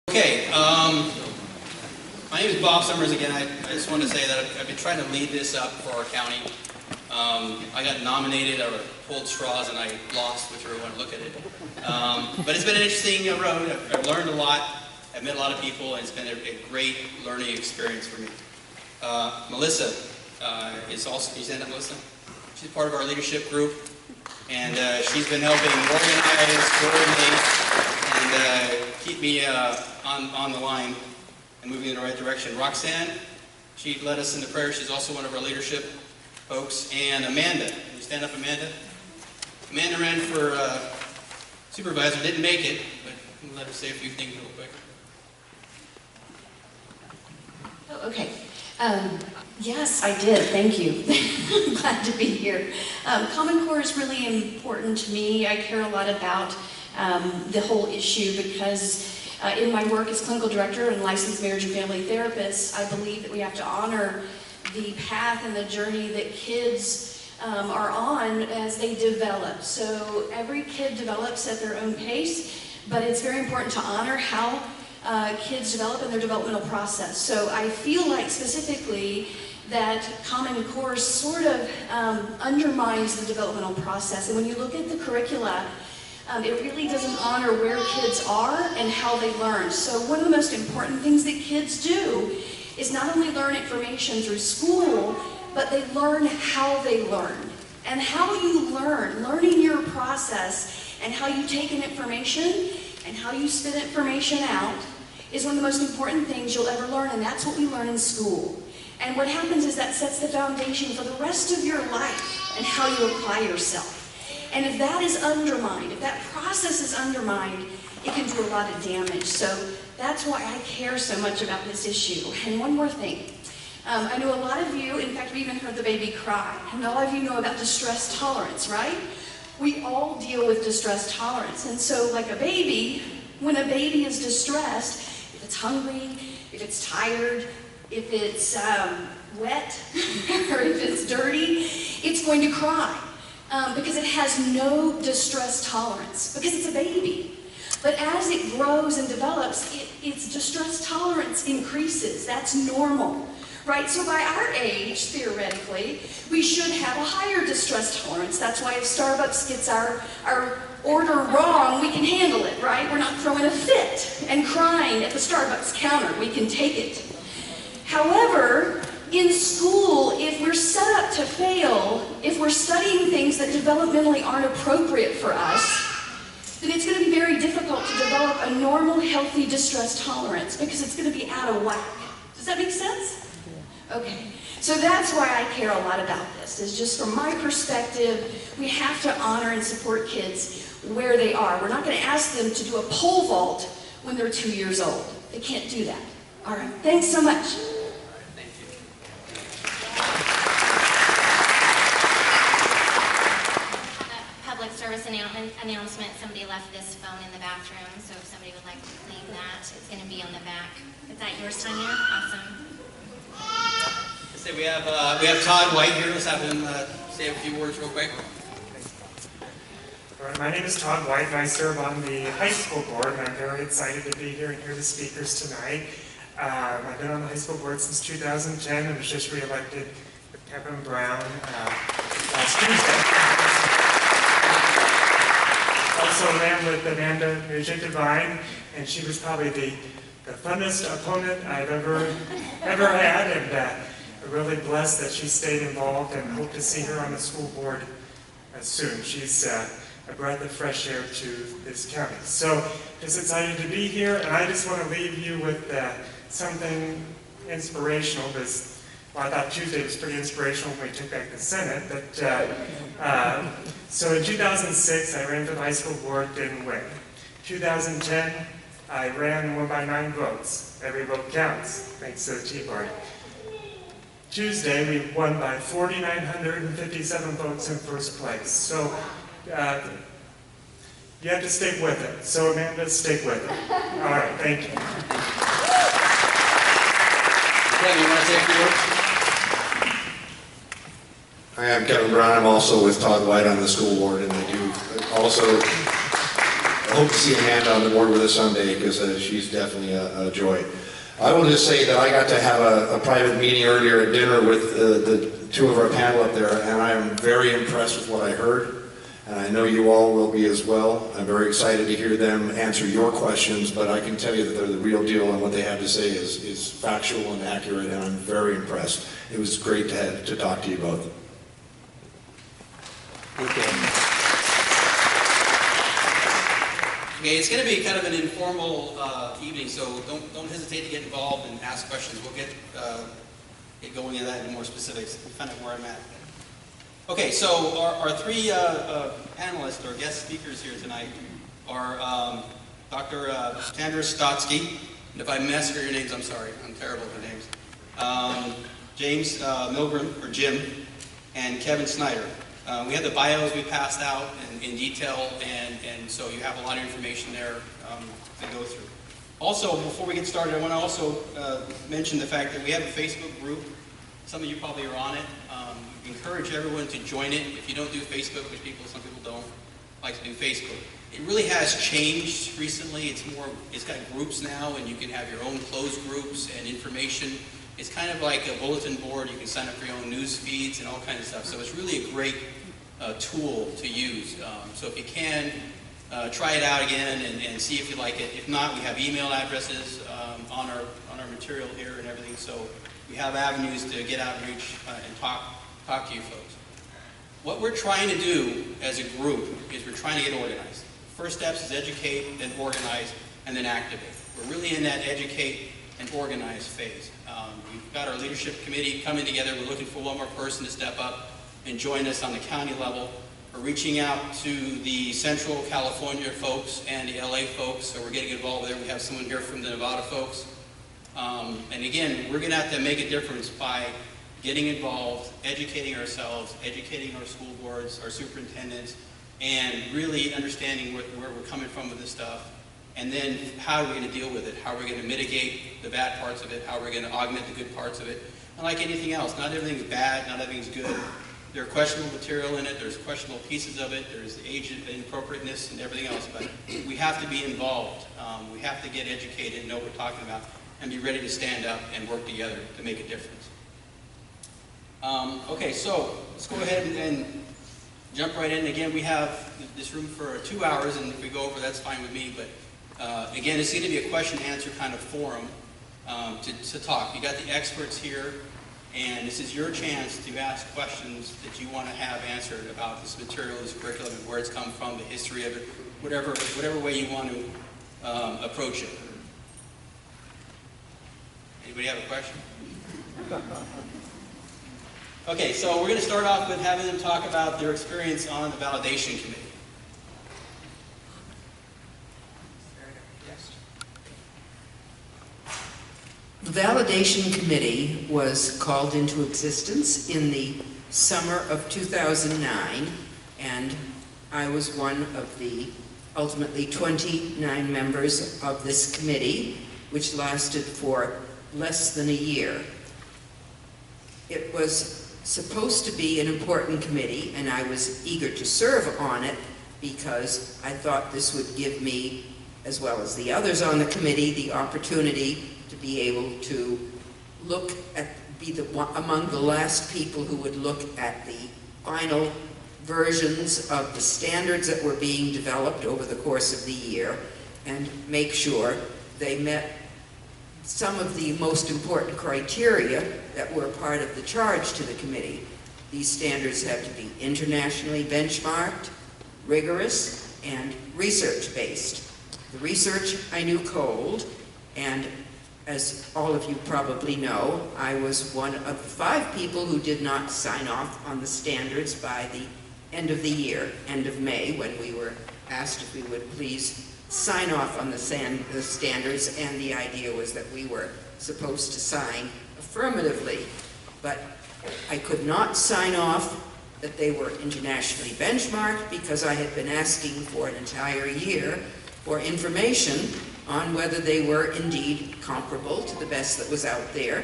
Okay, my name is Bob Summers again. I just want to say that I've been trying to lead this up for our county. I got nominated, or pulled straws, and I lost, whichever way you want to look at it. But it's been an interesting road. I've learned a lot. I've met a lot of people, and it's been a great learning experience for me. Melissa is also, can you stand up, Melissa? She's part of our leadership group, and she's been helping organize, coordinate, and keep me on the line and moving in the right direction. Roxanne, she led us in the prayer. She's also one of our leadership folks. And Amanda, can you stand up, Amanda? Amanda ran for supervisor, didn't make it, but I'm going to let her say a few things real quick. Oh, okay. Yes, I did. Thank you. I'm glad to be here. Common Core is really important to me. I care a lot about the whole issue because in my work as clinical director and licensed marriage and family therapist, I believe that we have to honor the path and the journey that kids are on as they develop. So every kid develops at their own pace, but it's very important to honor how kids develop in their developmental process. So I feel like specifically that Common Core sort of undermines the developmental process. And when you look at the curricula, it really doesn't honor where kids are and how they learn. So one of the most important things that kids do is not only learn information through school, but they learn how they learn. And how you learn, learning your process and how you take in information and how you spit information out is one of the most important things you'll ever learn, and that's what we learn in school. And what happens is that sets the foundation for the rest of your life and how you apply yourself. And if that is undermined, if that process is undermined, it can do a lot of damage. So that's why I care so much about this issue. And one more thing. I know a lot of you, in fact, we even heard the baby cry. And a lot of you know about distress tolerance, right? We all deal with distress tolerance. And so like a baby, when a baby is distressed, if it's hungry, if it's tired, if it's wet, or if it's dirty, it's going to cry. Because it has no distress tolerance, because it's a baby. But as it grows and develops, its distress tolerance increases. That's normal, right? So by our age, theoretically, we should have a higher distress tolerance. That's why if Starbucks gets our order wrong, we can handle it, right? We're not throwing a fit and crying at the Starbucks counter. We can take it. However, in school, if we're set up to fail, if we're studying things that developmentally aren't appropriate for us, then it's going to be very difficult to develop a normal, healthy distress tolerance because it's going to be out of whack. Does that make sense? Okay. So that's why I care a lot about this, is just from my perspective, we have to honor and support kids where they are. We're not going to ask them to do a pole vault when they're 2 years old. They can't do that. All right. Thanks so much. Service announcement. Somebody left this phone in the bathroom, so if somebody would like to clean that, it's going to be on the back. Is that yours, Tanya? Awesome. Let's say we have Todd White here. Let's have him say a few words real quick. All right, my name is Todd White, and I serve on the high school board, and I'm very excited to be here and hear the speakers tonight. I've been on the high school board since 2010 and was just reelected with Kevin Brown last Tuesday. Also ran with Amanda Nugent Divine, and she was probably the funnest opponent I've ever had, and I'm really blessed that she stayed involved and hope to see her on the school board soon. She's a breath of fresh air to this county. So just excited to be here, and I just want to leave you with something inspirational, because well, I thought Tuesday was pretty inspirational when we took back the Senate, but so in 2006, I ran for the high school board, didn't win. 2010, I ran and won by 9 votes. Every vote counts, thanks to the Tea Party. Tuesday, we won by 4,957 votes in first place. So you have to stick with it. So Amanda, stick with it. All right, thank you. Kevin, you want to say a few words? Hi, I'm Kevin Brown. I'm also with Todd White on the school board, and I do also hope to see Amanda on the board with us someday, because she's definitely a joy. I will just say that I got to have a private meeting earlier at dinner with the two of our panel up there, and I am very impressed with what I heard, and I know you all will be as well. I'm very excited to hear them answer your questions, but I can tell you that they're the real deal, and what they have to say is factual and accurate, and I'm very impressed. It was great to talk to you both. Okay, it's going to be kind of an informal evening, so don't hesitate to get involved and ask questions. We'll get going into that in more specifics, kind of where I'm at. Okay, so our three panelists or guest speakers here tonight are Dr. Sandra Stotsky, and if I massacre your names, I'm sorry, I'm terrible with names. James Milgram, or Jim, and Kevin Snider. We have the bios we passed out in detail, and so you have a lot of information there to go through. Also, before we get started, I want to also mention the fact that we have a Facebook group. Some of you probably are on it. Encourage everyone to join it. If you don't do Facebook, which some people don't like to do Facebook. It really has changed recently. It's got groups now, and you can have your own closed groups and information. It's kind of like a bulletin board. You can sign up for your own news feeds and all kinds of stuff. So it's really a great tool to use. So if you can, try it out again and see if you like it. If not, we have email addresses on our material here and everything. So we have avenues to get out and reach and talk to you folks. What we're trying to do as a group is we're trying to get organized. First steps is educate, then organize, and then activate. We're really in that educate and organize phase. We've got our leadership committee coming together. We're looking for one more person to step up and join us on the county level. We're reaching out to the Central California folks and the LA folks, so we're getting involved there. We have someone here from the Nevada folks. And again, we're going to have to make a difference by getting involved, educating ourselves, educating our school boards, our superintendents, and really understanding where we're coming from with this stuff. And then how are we going to deal with it? How are we going to mitigate the bad parts of it? How are we going to augment the good parts of it? And like anything else, not everything's bad, not everything's good. There's questionable material in it, there's questionable pieces of it, there's age inappropriateness and everything else, but we have to be involved. We have to get educated and know what we're talking about and be ready to stand up and work together to make a difference. Okay, so let's go ahead and jump right in. Again, we have this room for 2 hours, and if we go over, that's fine with me, but again, it's going to be a question-answer kind of forum to talk. You got the experts here, and this is your chance to ask questions that you want to have answered about this material, this curriculum, and where it's come from, the history of it, whatever way you want to approach it. Anybody have a question? Okay, so we're going to start off with having them talk about their experience on the Validation Committee. The Validation Committee was called into existence in the summer of 2009, and I was one of the ultimately 29 members of this committee, which lasted for less than a year. It was supposed to be an important committee, and I was eager to serve on it because I thought this would give me, as well as the others on the committee, the opportunity to be able to look at, among the last people who would look at the final versions of the standards that were being developed over the course of the year and make sure they met some of the most important criteria that were part of the charge to the committee. These standards have to be internationally benchmarked, rigorous, and research-based. The research I knew cold, and as all of you probably know, I was one of the 5 people who did not sign off on the standards by the end of the year, end of May, when we were asked if we would please sign off on the standards, and the idea was that we were supposed to sign affirmatively. But I could not sign off that they were internationally benchmarked because I had been asking for an entire year for information on whether they were indeed comparable to the best that was out there.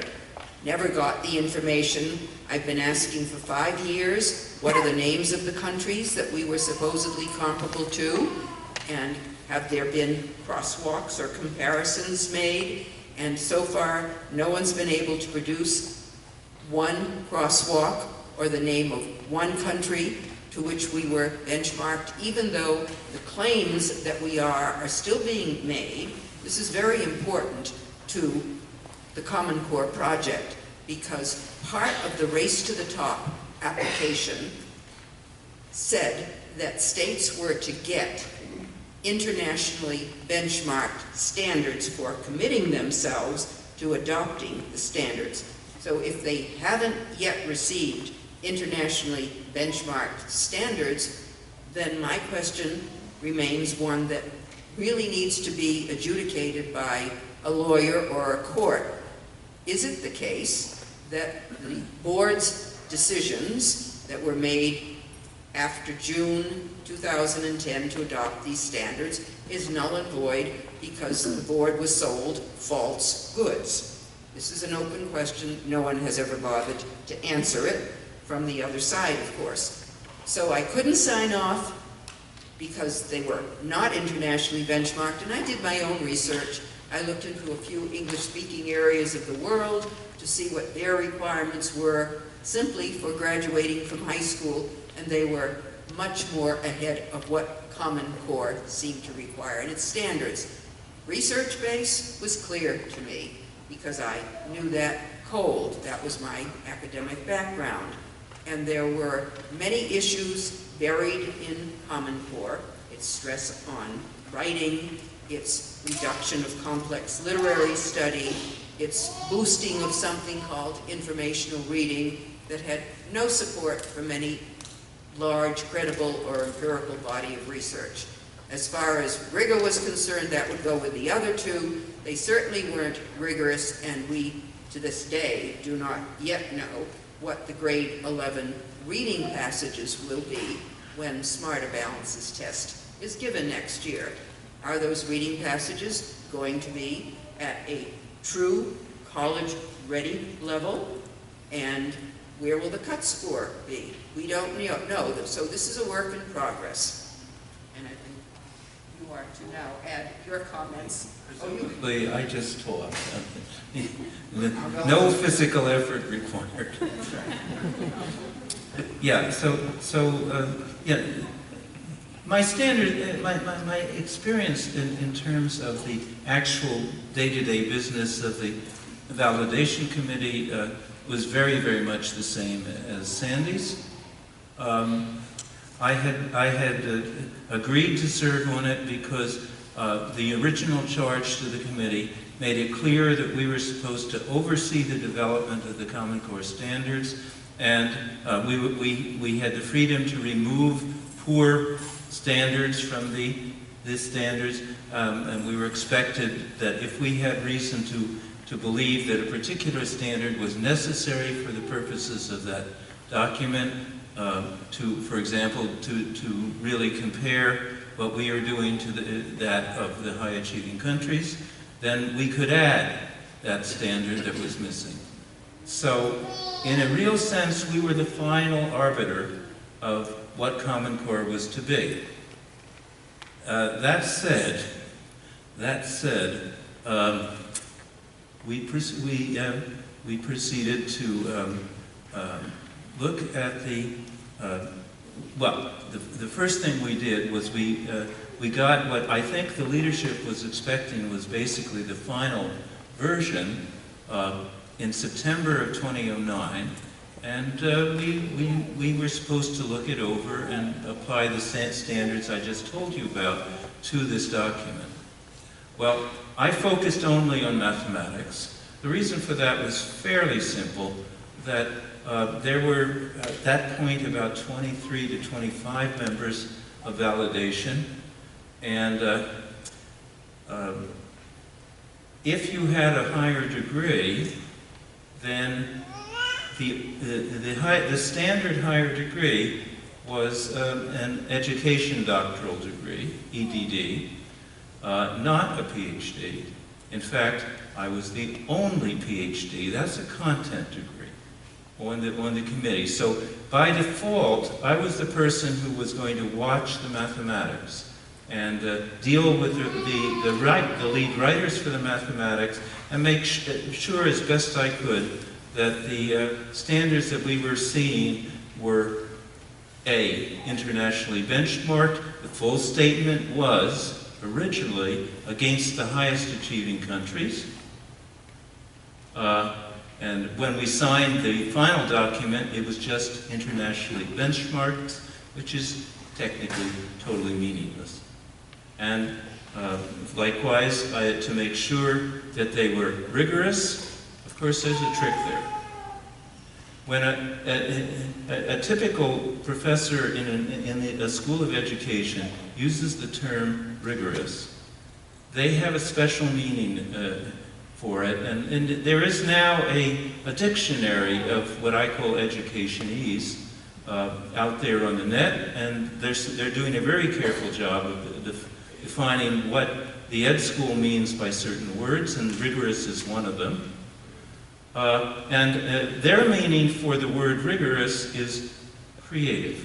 Never got the information. I've been asking for 5 years, what are the names of the countries that we were supposedly comparable to, and Have there been crosswalks or comparisons made? And so far, no one's been able to produce one crosswalk or the name of one country to which we were benchmarked, even though the claims that we are still being made. This is very important to the Common Core project, because part of the Race to the Top application said that states were to get internationally benchmarked standards for committing themselves to adopting the standards. So if they haven't yet received internationally benchmarked standards, then my question remains one that really needs to be adjudicated by a lawyer or a court. Is it the case that the board's decisions that were made after June 2010 to adopt these standards is null and void because the board was sold false goods? This is an open question. No one has ever bothered to answer it, from the other side, of course. So I couldn't sign off because they were not internationally benchmarked, and I did my own research. I looked into a few English-speaking areas of the world to see what their requirements were simply for graduating from high school, and they were much more ahead of what Common Core seemed to require in its standards. Research base was clear to me because I knew that cold. That was my academic background. And there were many issues buried in Common Core. Its stress on writing, its reduction of complex literary study, its boosting of something called informational reading that had no support from any large, credible, or empirical body of research. As far as rigor was concerned, that would go with the other two. They certainly weren't rigorous, and we, to this day, do not yet know what the grade 11 reading passages will be when Smarter Balances test is given next year. Are those reading passages going to be at a true college-ready level? And where will the cut score be? We don't know. So this is a work in progress. And I think you are to now add your comments. Presumably, I just taught. No physical effort required. Yeah, yeah. My standard, my experience in terms of the actual day-to-day business of the validation committee was very, very much the same as Sandy's. I had agreed to serve on it because the original charge to the committee made it clear that we were supposed to oversee the development of the Common Core standards, and we had the freedom to remove poor standards from the standards, and we were expected that if we had reason to believe that a particular standard was necessary for the purposes of that document, for example, to really compare what we are doing to that of the high-achieving countries, then we could add that standard that was missing. So, in a real sense, we were the final arbiter of what Common Core was to be. That said, we proceeded to look at the first thing we did was we got what I think the leadership was expecting was basically the final version in September of 2009, and we were supposed to look it over and apply the standards I just told you about to this document. Well, I focused only on mathematics. The reason for that was fairly simple, that there were, at that point, about 23 to 25 members of validation, and if you had a higher degree, then the standard higher degree was an education doctoral degree, EDD, not a PhD. In fact, I was the only PhD. That's a content degree on the committee. So by default, I was the person who was going to watch the mathematics and deal with the lead writers for the mathematics, and make sure as best I could that the standards that we were seeing were A, internationally benchmarked. The full statement was originally against the highest achieving countries. And when we signed the final document, it was just internationally benchmarked, which is technically totally meaningless. And likewise, to make sure that they were rigorous, of course there's a trick there. When a typical professor in a school of education uses the term rigorous, they have a special meaning for it, and there is now a dictionary of what I call educationese out there on the net, and they're doing a very careful job of defining what the ed school means by certain words, and rigorous is one of them. Their meaning for the word rigorous is creative.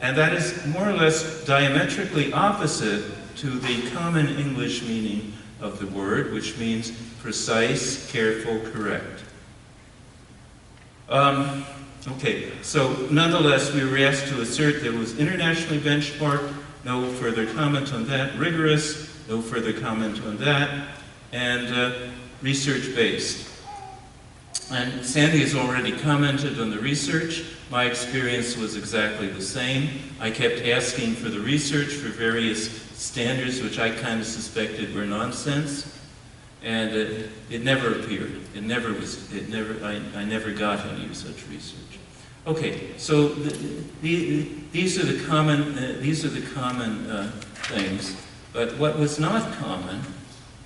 And that is more or less diametrically opposite to the common English meaning of the word, which means precise, careful, correct. Okay, so nonetheless, we were asked to assert that it was internationally benchmarked, no further comment on that, rigorous, no further comment on that, and research-based. And Sandy has already commented on the research. My experience was exactly the same. I kept asking for the research for various standards, which I kind of suspected were nonsense, and it never appeared. I never got any such research. Okay, so these are the common things. But what was not common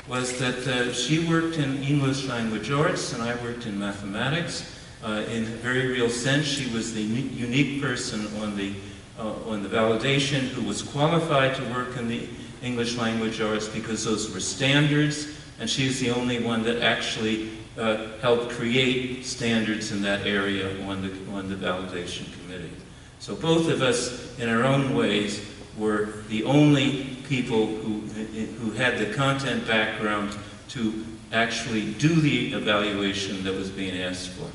was that she worked in English language arts and I worked in mathematics. In a very real sense, she was the unique person on the validation who was qualified to work in the English language arts because those were standards, and she's the only one that actually helped create standards in that area on the validation committee. So both of us, in our own ways, were the only people who had the content background to actually do the evaluation that was being asked for.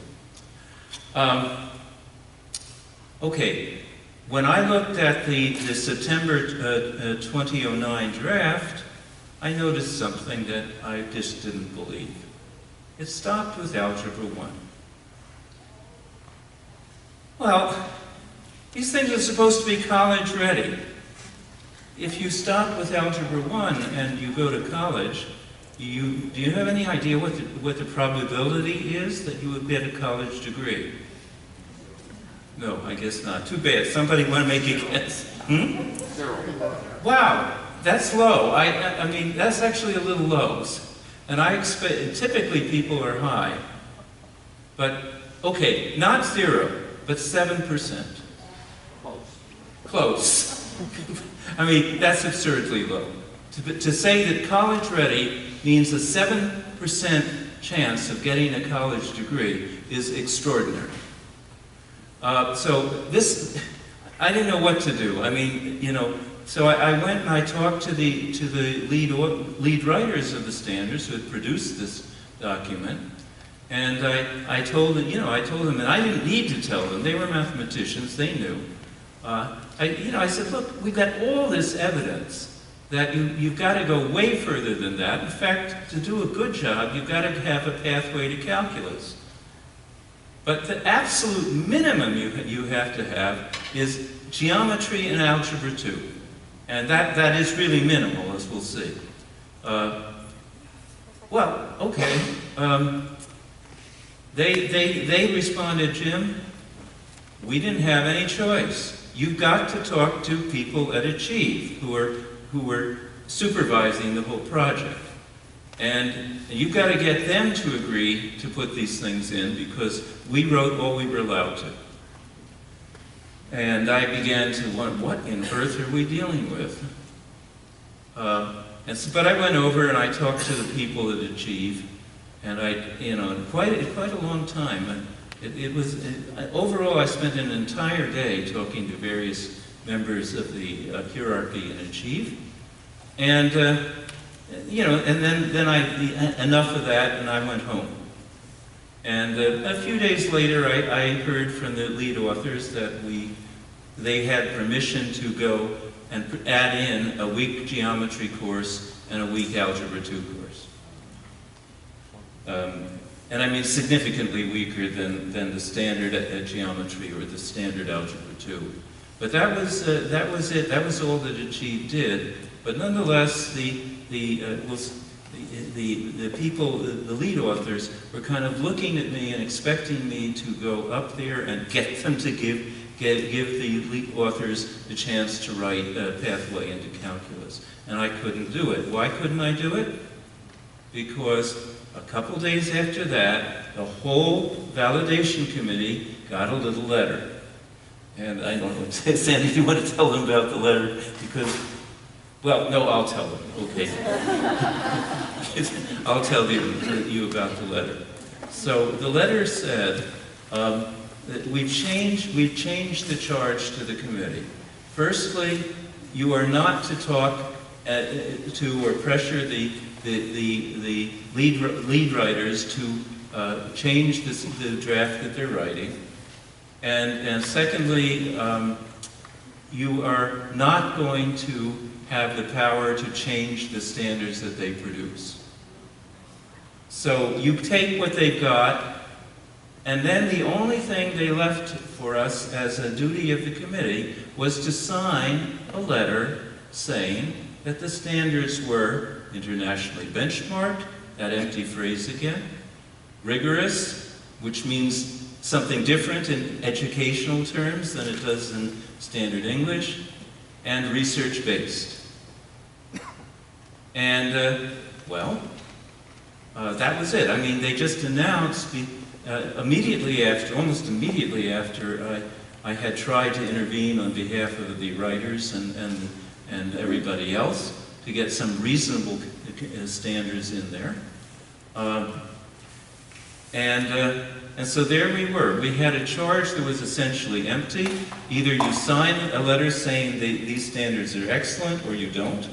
Okay, when I looked at the September 2009 draft, I noticed something that I just didn't believe. It stopped with Algebra 1. Well, these things are supposed to be college ready. If you stop with Algebra 1 and you go to college, do you have any idea what the probability is that you would get a college degree? No, I guess not. Too bad. Somebody want to make a guess? Wow, that's low. I mean, that's actually a little low. And I expect, typically people are high. But, okay, not 0, but 7%. Close. I mean, that's absurdly low. To say that college ready means a 7% chance of getting a college degree is extraordinary. So this, I didn't know what to do. I mean, you know, so I went and I talked to the lead writers of the standards who had produced this document, and I told them, and I didn't need to tell them. They were mathematicians. They knew. I said, look, we've got all this evidence that you've got to go way further than that. In fact, to do a good job, you've got to have a pathway to calculus. But the absolute minimum you have to have is geometry and algebra 2. And that is really minimal, as we'll see. Well, okay. They responded, Jim, we didn't have any choice. You've got to talk to people at Achieve who were supervising the whole project. And you've got to get them to agree to put these things in because we wrote all we were allowed to. And I began to wonder, what in earth are we dealing with? But I went over and I talked to the people at Achieve, and quite a long time. Overall, I spent an entire day talking to various members of the hierarchy and achieve. And, and then enough of that, and I went home. And a few days later, I heard from the lead authors that they had permission to go and add in a week geometry course and a week algebra 2 course. And I mean significantly weaker than the standard geometry or the standard algebra 2. But that was it. That was all that Achieve did. But nonetheless, the people, the lead authors, were kind of looking at me and expecting me to go up there and get them to give the lead authors the chance to write a pathway into calculus. And I couldn't do it. Why couldn't I do it? Because a couple days after that, the whole validation committee got a little letter. And I don't know, Sandy, do you want to tell them about the letter? Because, well, no, I'll tell them, okay. I'll tell you about the letter. So the letter said, that we've changed the charge to the committee. Firstly, you are not to talk to or pressure the lead writers to change the draft that they're writing. And secondly, you are not going to have the power to change the standards that they produce. So you take what they've got, and then the only thing they left for us as a duty of the committee was to sign a letter saying that the standards were internationally benchmarked, that empty phrase again, rigorous, which means something different in educational terms than it does in standard English, and research-based. And, well, that was it. I mean, they just announced almost immediately after I had tried to intervene on behalf of the writers and everybody else to get some reasonable standards in there. And so there we were. We had a charge that was essentially empty. Either you sign a letter saying these standards are excellent, or you don't.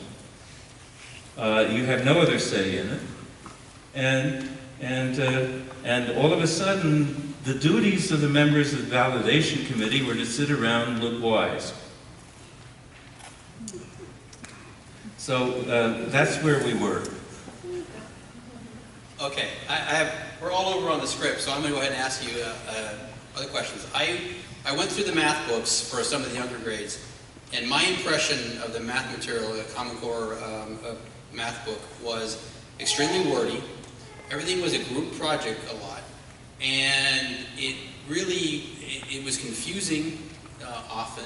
You have no other say in it. And all of a sudden, the duties of the members of the validation committee were to sit around and look wise. So that's where we were. Okay, we're all over on the script, so I'm going to go ahead and ask you other questions. I went through the math books for some of the younger grades, and my impression of the math material, the Common Core math book, was extremely wordy. Everything was a group project a lot, and it was confusing often,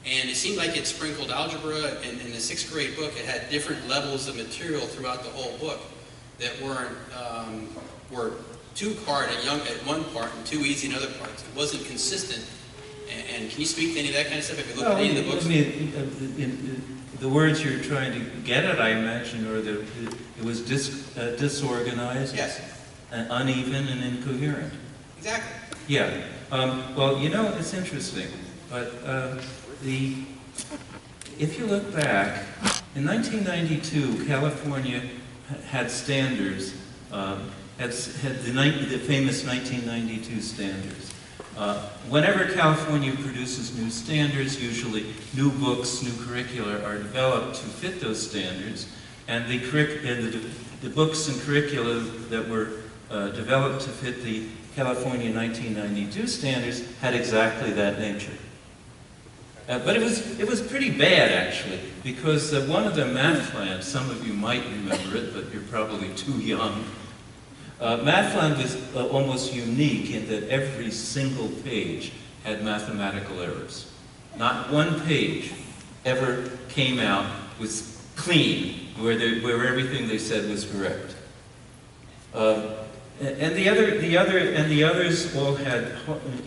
and it seemed like it sprinkled algebra, and in the 6th grade book it had different levels of material throughout the whole book that were too hard at one part and too easy in other parts. It wasn't consistent. And can you speak to any of that kind of stuff? Have you looked at any of the books? I mean, the words you're trying to get at, I imagine, are that it was disorganized, yes, and uneven, and incoherent. Exactly. Yeah. Well, you know, it's interesting, but if you look back, in 1992, California had standards, had the famous 1992 standards. Whenever California produces new standards, usually new books, new curricula are developed to fit those standards, and the books and curricula that were developed to fit the California 1992 standards had exactly that nature. But it was pretty bad, actually, because one of the math plans, some of you might remember it, but you're probably too young. Mathland was almost unique in that every single page had mathematical errors. Not one page ever came out was clean, where everything they said was correct. And the others all had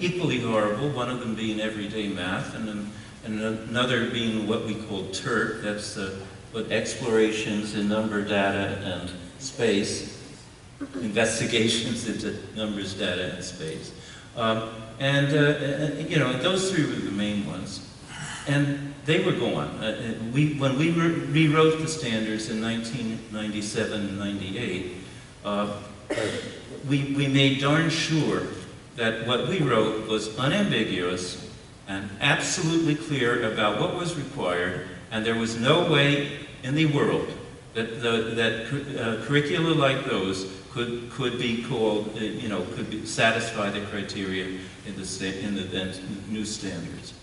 equally horrible. One of them being everyday math, and another being what we call TERT. That's what explorations in number, data, and space. Investigations into numbers, data, and space. You know, those three were the main ones. And they were gone. When we rewrote the standards in 1997 and 98, we made darn sure that what we wrote was unambiguous and absolutely clear about what was required, and there was no way in the world that curricula like those could be called, could satisfy the criteria in the then new standards.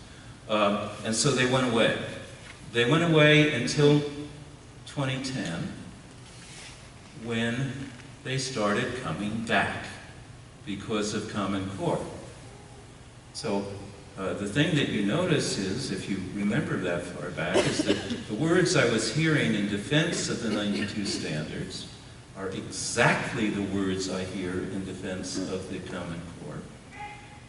And so they went away. They went away until 2010, when they started coming back because of Common Core. So the thing that you notice is, if you remember that far back, is that the words I was hearing in defense of the 92 standards are exactly the words I hear in defense of the Common Core.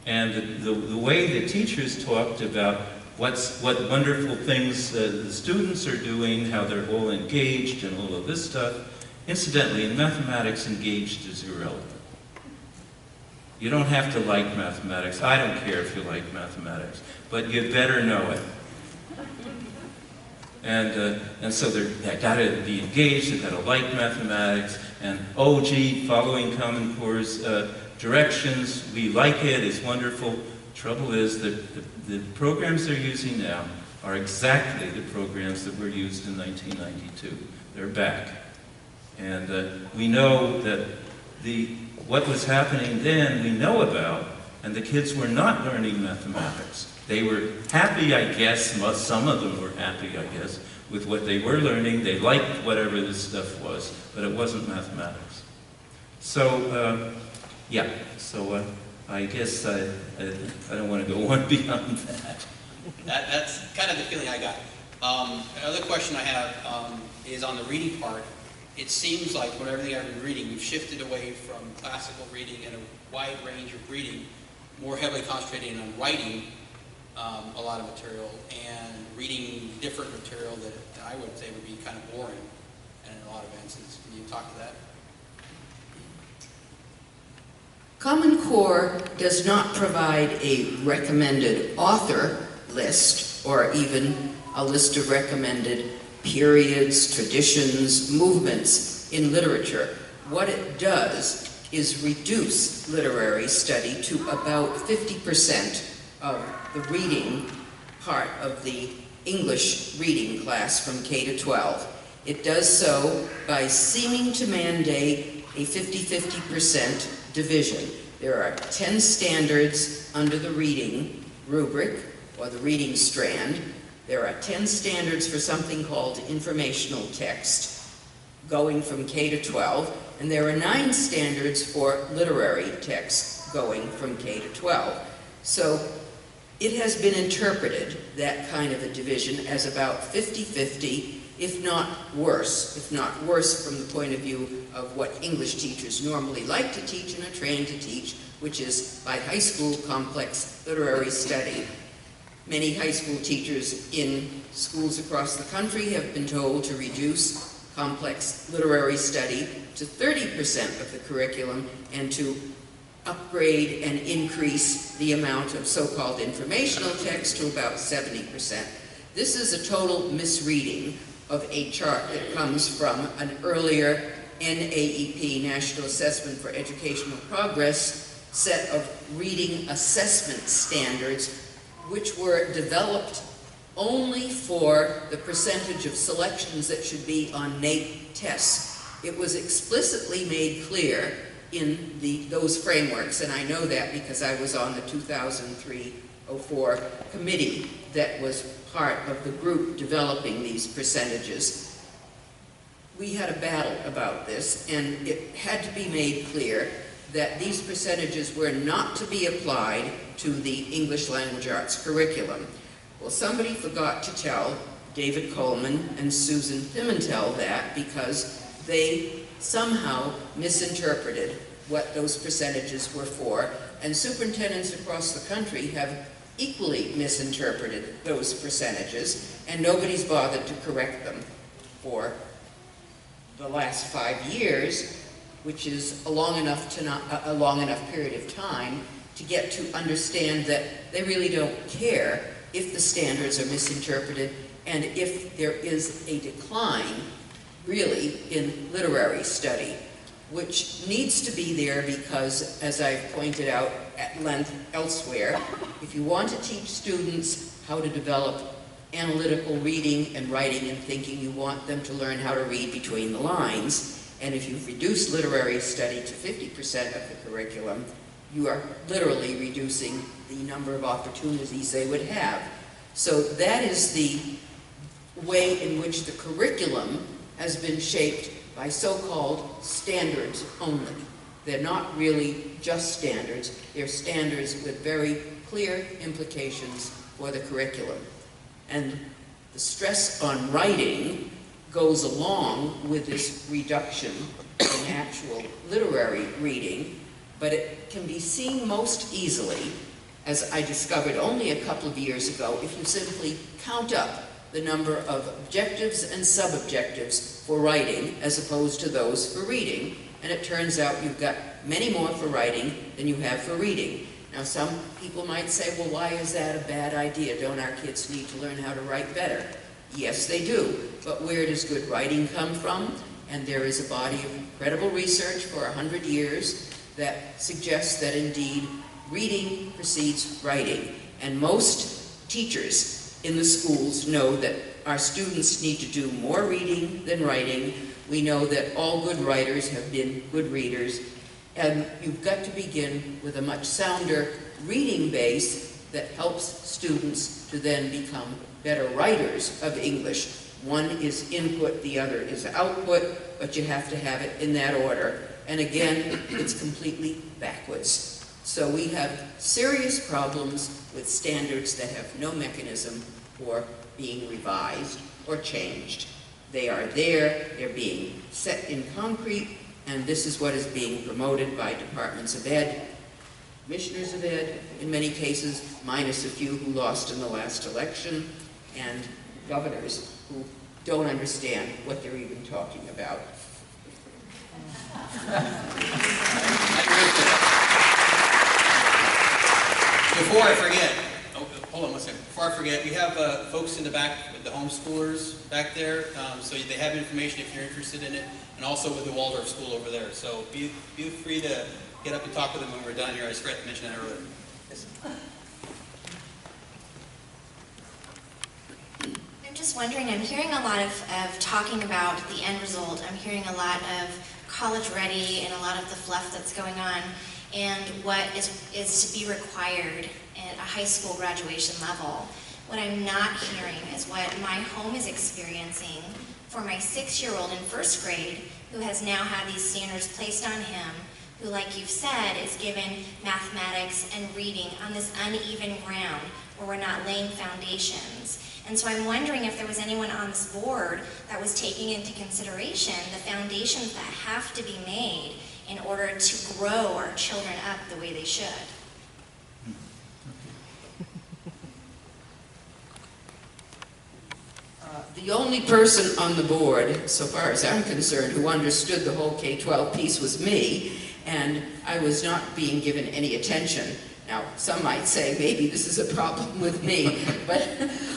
And the way the teachers talked about what wonderful things the students are doing, how they're all engaged and all of this stuff. Incidentally, in mathematics, engaged is irrelevant. You don't have to like mathematics. I don't care if you like mathematics, but you better know it. And so they got to be engaged, they've got to like mathematics, and oh gee, following Common Core's directions, we like it, it's wonderful. Trouble is that the programs they're using now are exactly the programs that were used in 1992. They're back. And we know that what was happening then, we know about, and the kids were not learning mathematics. They were happy, I guess, some of them were happy, I guess, with what they were learning. They liked whatever this stuff was, but it wasn't mathematics. So, yeah, so I guess I don't want to go on beyond that. That's kind of the feeling I got. Another question I have is on the reading part. It seems like with everything I've been reading, we've shifted away from classical reading and a wide range of reading, more heavily concentrating on writing a lot of material and reading different material that I would say would be kind of boring in a lot of instances. Can you talk to that? Common Core does not provide a recommended author list or even a list of recommended periods, traditions, movements in literature. What it does is reduce literary study to about 50% of the reading part of the English reading class from K to 12. It does so by seeming to mandate a 50-50% division. There are 10 standards under the reading rubric, or the reading strand. There are 10 standards for something called informational text, going from K to 12, and there are 9 standards for literary text, going from K to 12. So it has been interpreted, that kind of a division, as about 50-50, if not worse from the point of view of what English teachers normally like to teach and are trained to teach, which is by high school complex literary study. Many high school teachers in schools across the country have been told to reduce complex literary study to 30% of the curriculum and to upgrade and increase the amount of so-called informational text to about 70%. This is a total misreading of a chart that comes from an earlier NAEP, National Assessment for Educational Progress, set of reading assessment standards, which were developed only for the percentage of selections that should be on NAEP tests. It was explicitly made clear in those frameworks, and I know that because I was on the 2003-04 committee that was part of the group developing these percentages. We had a battle about this, and it had to be made clear that these percentages were not to be applied to the English language arts curriculum. Well, somebody forgot to tell David Coleman and Susan Pimentel that because they somehow misinterpreted what those percentages were for, and superintendents across the country have equally misinterpreted those percentages, and nobody's bothered to correct them for the last 5 years, which is a long enough period of time to get to understand that they really don't care if the standards are misinterpreted and if there is a decline, really, in literary study, which needs to be there because, as I've pointed out at length elsewhere, if you want to teach students how to develop analytical reading and writing and thinking, you want them to learn how to read between the lines. And if you reduce literary study to 50% of the curriculum, you are literally reducing the number of opportunities they would have. So that is the way in which the curriculum has been shaped by so-called standards only. They're not really just standards, they're standards with very clear implications for the curriculum. And the stress on writing goes along with this reduction in actual literary reading, but it can be seen most easily, as I discovered only a couple of years ago, if you simply count up the number of objectives and sub-objectives for writing as opposed to those for reading, and it turns out you've got many more for writing than you have for reading. Now some people might say, well, why is that a bad idea? Don't our kids need to learn how to write better? Yes, they do, but where does good writing come from? And there is a body of credible research for 100 years that suggests that indeed reading precedes writing. And most teachers in the schools know that our students need to do more reading than writing. We know that all good writers have been good readers. And you've got to begin with a much sounder reading base that helps students to then become better writers of English. One is input, the other is output, but you have to have it in that order. And again, it's completely backwards. So we have serious problems with standards that have no mechanism for being revised or changed. They are there, they're being set in concrete, and this is what is being promoted by departments of ed, commissioners of ed, in many cases, minus a few who lost in the last election, and governors who don't understand what they're even talking about. Before I forget, hold on one second. Before I forget, we have folks in the back with the homeschoolers back there, so they have information if you're interested in it, and also with the Waldorf School over there. So be free to get up and talk to them when we're done here. I forgot to mention that earlier. Yes. I'm just wondering, I'm hearing a lot of talking about the end result. I'm hearing a lot of college ready and a lot of the fluff that's going on, and what is to be required at a high school graduation level. What I'm not hearing is what my home is experiencing for my 6-year-old in first grade, who has now had these standards placed on him, who, like you've said, is given mathematics and reading on this uneven ground where we're not laying foundations. And so I'm wondering if there was anyone on this board that was taking into consideration the foundations that have to be made in order to grow our children up the way they should. The only person on the board, so far as I'm concerned, who understood the whole K-12 piece was me, and I was not being given any attention. Now, some might say maybe this is a problem with me, but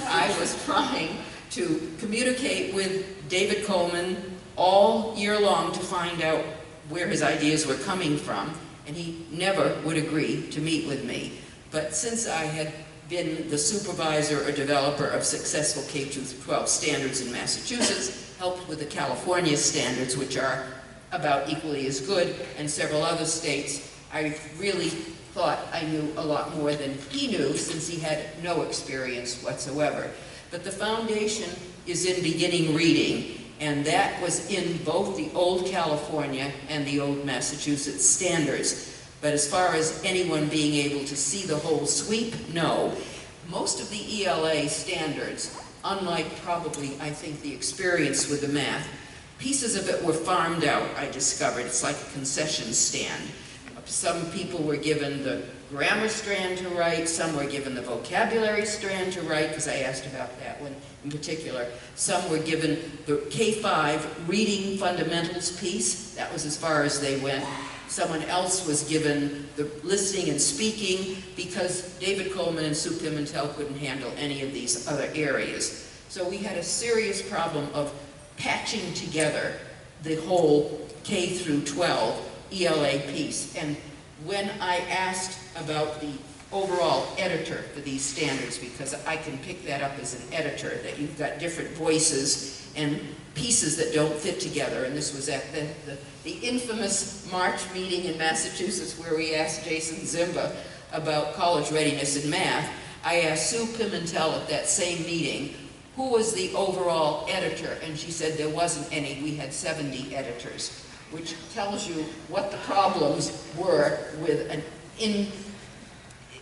I was trying to communicate with David Coleman all year long to find out where his ideas were coming from, and he never would agree to meet with me. But since I had been the supervisor or developer of successful K-12 standards in Massachusetts, helped with the California standards, which are about equally as good, and several other states, I really thought I knew a lot more than he knew, since he had no experience whatsoever. But the foundation is in beginning reading, and that was in both the old California and the old Massachusetts standards. But as far as anyone being able to see the whole sweep, no. Most of the ELA standards, unlike probably, I think, the experience with the math, pieces of it were farmed out, I discovered. It's like a concession stand. Some people were given the grammar strand to write, some were given the vocabulary strand to write, because I asked about that one in particular. Some were given the K-5 reading fundamentals piece. That was as far as they went. someone else was given the listening and speaking because David Coleman and Sue Pimentel couldn't handle any of these other areas. So we had a serious problem of patching together the whole K through 12 ELA piece. And when I asked about the overall editor for these standards, because I can pick that up as an editor, that you've got different voices and pieces that don't fit together. And this was at the infamous March meeting in Massachusetts where we asked Jason Zimba about college readiness in math. I asked Sue Pimentel at that same meeting, who was the overall editor? And she said there wasn't any, we had 70 editors, which tells you what the problems were with an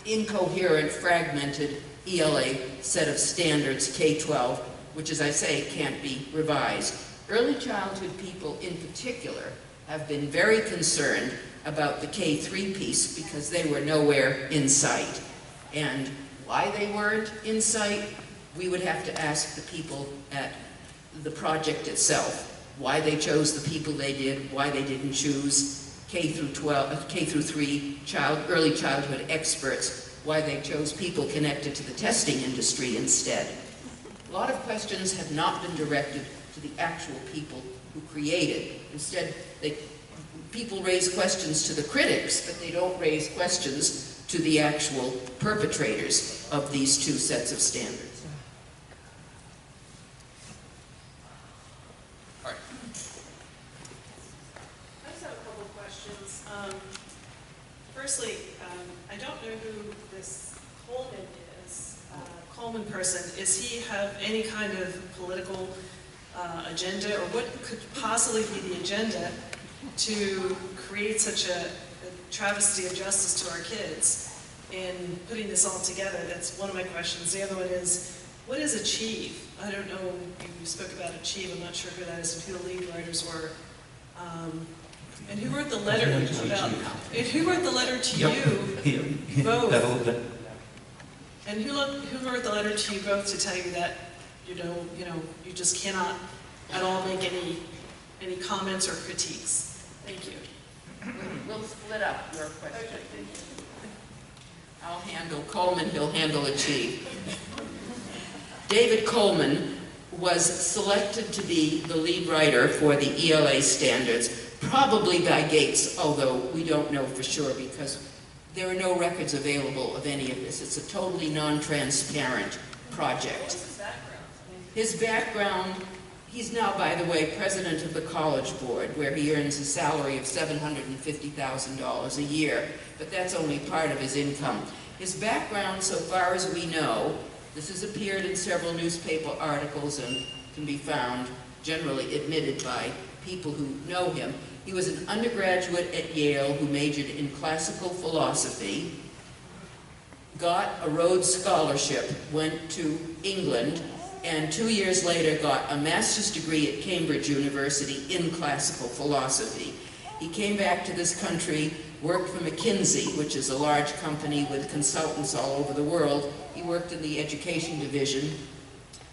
incoherent, fragmented ELA set of standards, K-12, which, as I say, can't be revised. Early childhood people in particular have been very concerned about the K-3 piece because they were nowhere in sight. And why they weren't in sight, we would have to ask the people at the project itself, why they chose the people they did, why they didn't choose K through 3 early childhood experts, why they chose people connected to the testing industry instead. A lot of questions have not been directed to the actual people who created. Instead, people raise questions to the critics, but they don't raise questions to the actual perpetrators of these two sets of standards. All right. I just have a couple of questions. Firstly, I don't know who this Coleman is. Coleman person, is he have any kind of political agenda, or what could possibly be the agenda to create such a travesty of justice to our kids in putting this all together? That's one of my questions. The other one is, what is Achieve? I don't know, you spoke about Achieve, I'm not sure who that is and who the lead writers were. And who wrote the letter about, and who wrote the letter to you both? And who wrote the letter to you both to tell you that, you you just cannot at all make any comments or critiques? Thank you. We'll split up your question. Okay, thank you. I'll handle Coleman, he'll handle Achieve. David Coleman was selected to be the lead writer for the ELA standards, probably by Gates, although we don't know for sure because there are no records available of any of this. It's a totally non-transparent project. What's his background? His background, he's now, by the way, president of the College Board, where he earns a salary of $750,000 a year, but that's only part of his income. His background, so far as we know, this has appeared in several newspaper articles and can be found generally admitted by people who know him. He was an undergraduate at Yale who majored in classical philosophy, got a Rhodes Scholarship, went to England, and 2 years later got a master's degree at Cambridge University in classical philosophy. He came back to this country, worked for McKinsey, which is a large company with consultants all over the world. He worked in the education division,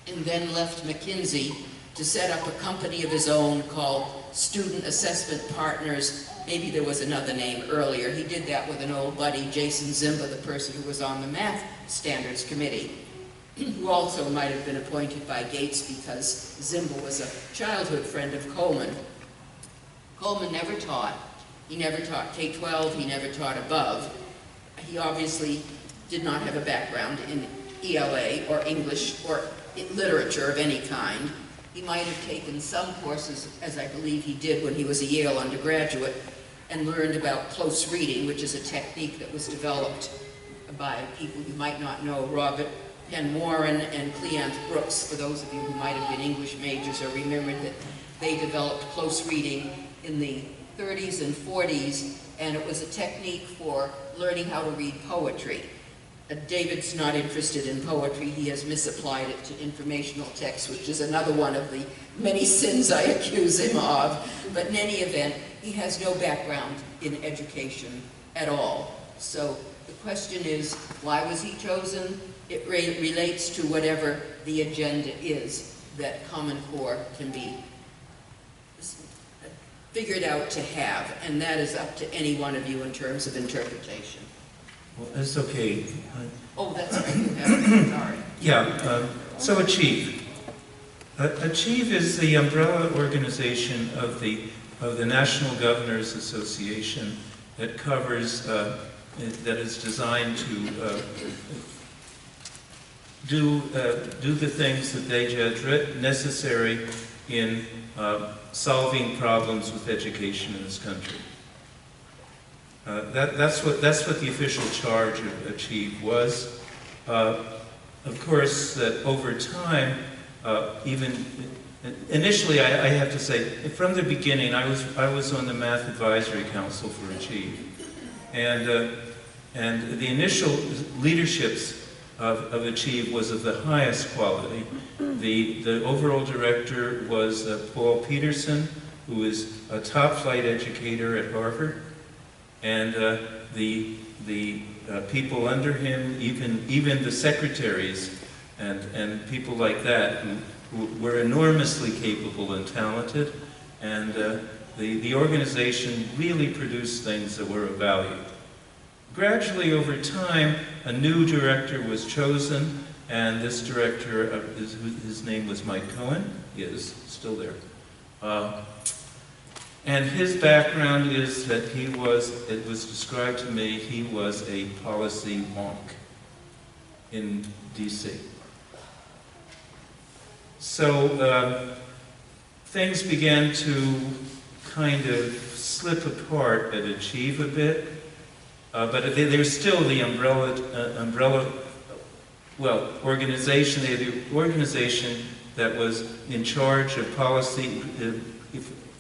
and then left McKinsey to set up a company of his own called Student Assessment Partners. Maybe there was another name earlier. He did that with an old buddy, Jason Zimba, the person who was on the Math Standards Committee, who also might have been appointed by Gates because Zimba was a childhood friend of Coleman. Coleman never taught. He never taught K-12. He never taught above. He obviously did not have a background in ELA or English or literature of any kind. He might have taken some courses, as I believe he did when he was a Yale undergraduate, and learned about close reading, which is a technique that was developed by people you might not know, Robert Penn Warren and Cleanth Brooks, for those of you who might have been English majors or remembered that they developed close reading in the 30s and 40s, and it was a technique for learning how to read poetry. David's not interested in poetry. He has misapplied it to informational text, which is another one of the many sins I accuse him of. But in any event, he has no background in education at all. So the question is, why was he chosen? It relates to whatever the agenda is that Common Core can be figured out to have, and that is up to any one of you in terms of interpretation. Well, that's okay. Oh, that's right, you have it, sorry. Yeah, so Achieve. Achieve is the umbrella organization of the National Governors Association that covers, that is designed to do the things that they judge necessary in solving problems with education in this country. That's what the official charge of Achieve was. Of course, that over time, even initially, I have to say, from the beginning, I was on the Math Advisory Council for Achieve, and the initial leaderships of Achieve was of the highest quality. The overall director was Paul Peterson, who is a top flight educator at Harvard, and the people under him, even the secretaries and people like that, who were enormously capable and talented, and the organization really produced things that were of value. Gradually, over time, a new director was chosen, and this director, his name was Mike Cohen. He is still there. And his background is that it was described to me, he was a policy wonk in D.C. So things began to kind of slip apart at Achieve a bit, but there's still the umbrella organization. They had the organization that was in charge of policy,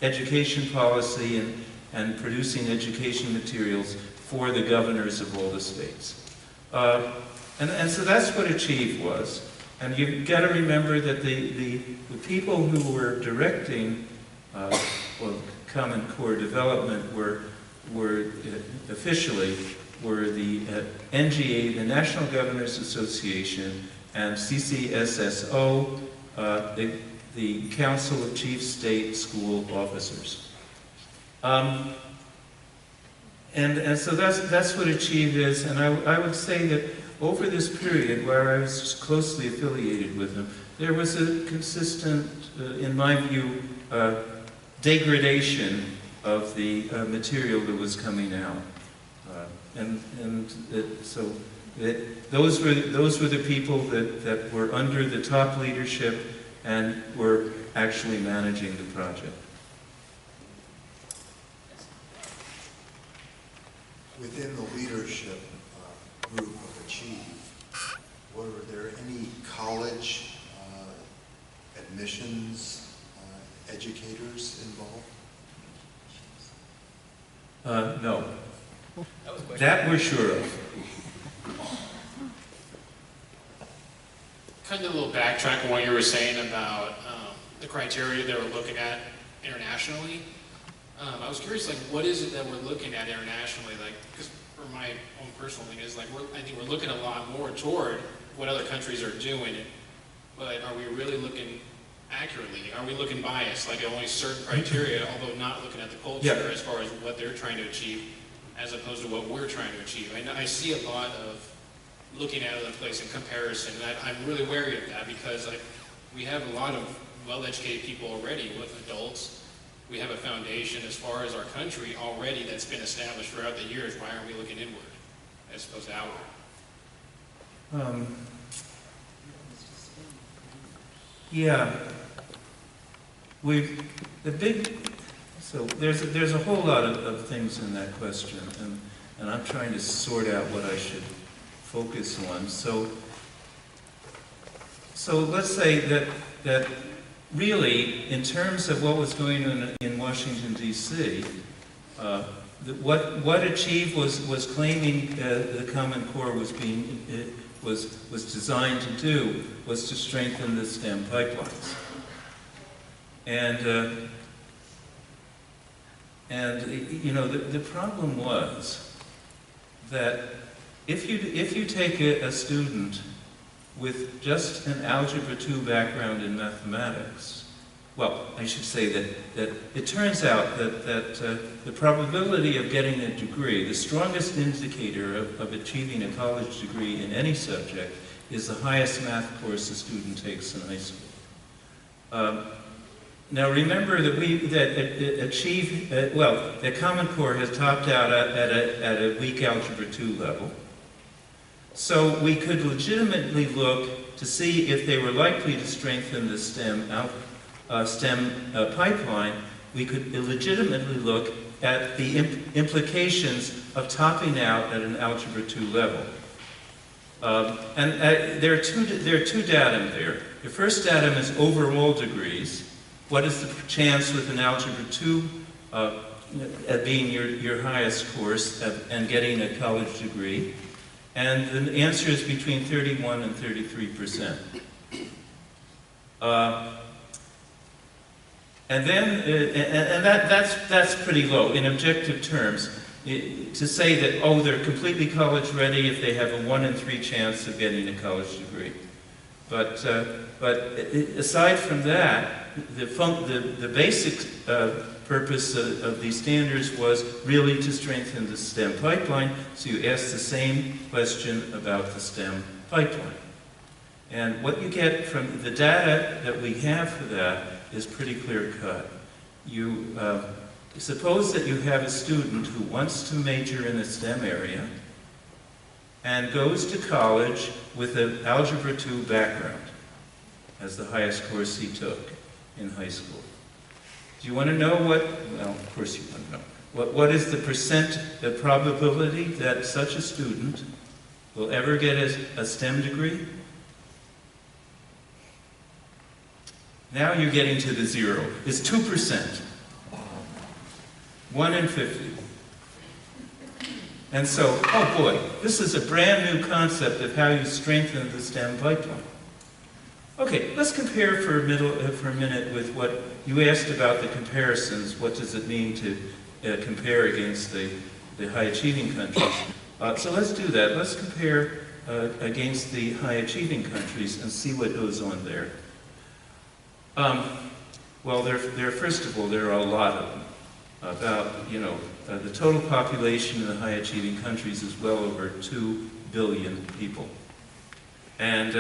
education policy, and producing education materials for the governors of all the states. And so that's what Achieve was. And you've got to remember that the people who were directing Common Core development were officially the NGA, the National Governors Association, and CCSSO, the Council of Chief State School Officers. And so that's what Achieve is, and I would say that over this period where I was closely affiliated with them, there was a consistent, in my view, degradation of the material that was coming out. So those were the people that were under the top leadership and were actually managing the project. Within the leadership group of Achieve, were there any college admissions educators involved? No. That we're sure of. Kind of a little backtrack on what you were saying about the criteria they were looking at internationally. I was curious, like, what is it that we're looking at internationally? Like, because for my own personal thing is, like, I think we're looking a lot more toward what other countries are doing, but are we really looking accurately? Are we looking biased, like only certain criteria, although not looking at the culture as far as what they're trying to achieve, as opposed to what we're trying to achieve? I see a lot of looking at other places in comparison, and I'm really wary of that because we have a lot of well-educated people already with adults. We have a foundation as far as our country already that's been established throughout the years. Why aren't we looking inward as opposed to outward? Yeah. So there's a whole lot of things in that question, and I'm trying to sort out what I should focus on. So let's say that really, in terms of what was going on in Washington, D.C., what Achieve was claiming the Common Core was designed to do was to strengthen the STEM pipelines. And you know, the problem was that if you take a student with just an Algebra 2 background in mathematics, well, I should say that it turns out that the probability of getting a degree, the strongest indicator of achieving a college degree in any subject, is the highest math course a student takes in high school. Now remember that that Common Core has topped out at a weak Algebra 2 level. So we could legitimately look to see if they were likely to strengthen the STEM pipeline. We could legitimately look at the implications of topping out at an Algebra 2 level. There are two datum there. The first datum is overall degrees. What is the chance with an Algebra 2 being your highest course and getting a college degree? And the answer is between 31 and 33%. That's pretty low in objective terms. To say that, oh, they're completely college ready if they have a 1 in 3 chance of getting a college degree. But aside from that, the basic purpose of these standards was really to strengthen the STEM pipeline, so you ask the same question about the STEM pipeline. And what you get from the data that we have for that is pretty clear-cut. You suppose that you have a student who wants to major in a STEM area and goes to college with an Algebra 2 background as the highest course he took in high school. Do you want to know what, well, of course you want to know. What is the probability that such a student will ever get a STEM degree? Now you're getting to the zero. It's 2%. 1 in 50. And so, oh boy, this is a brand new concept of how you strengthen the STEM pipeline. Okay, let's compare for a minute with what you asked about the comparisons. What does it mean to compare against the high-achieving countries? So let's do that. Let's compare against the high-achieving countries and see what goes on there. Well, first of all, there are a lot of them. The total population in the high-achieving countries is well over 2 billion people. And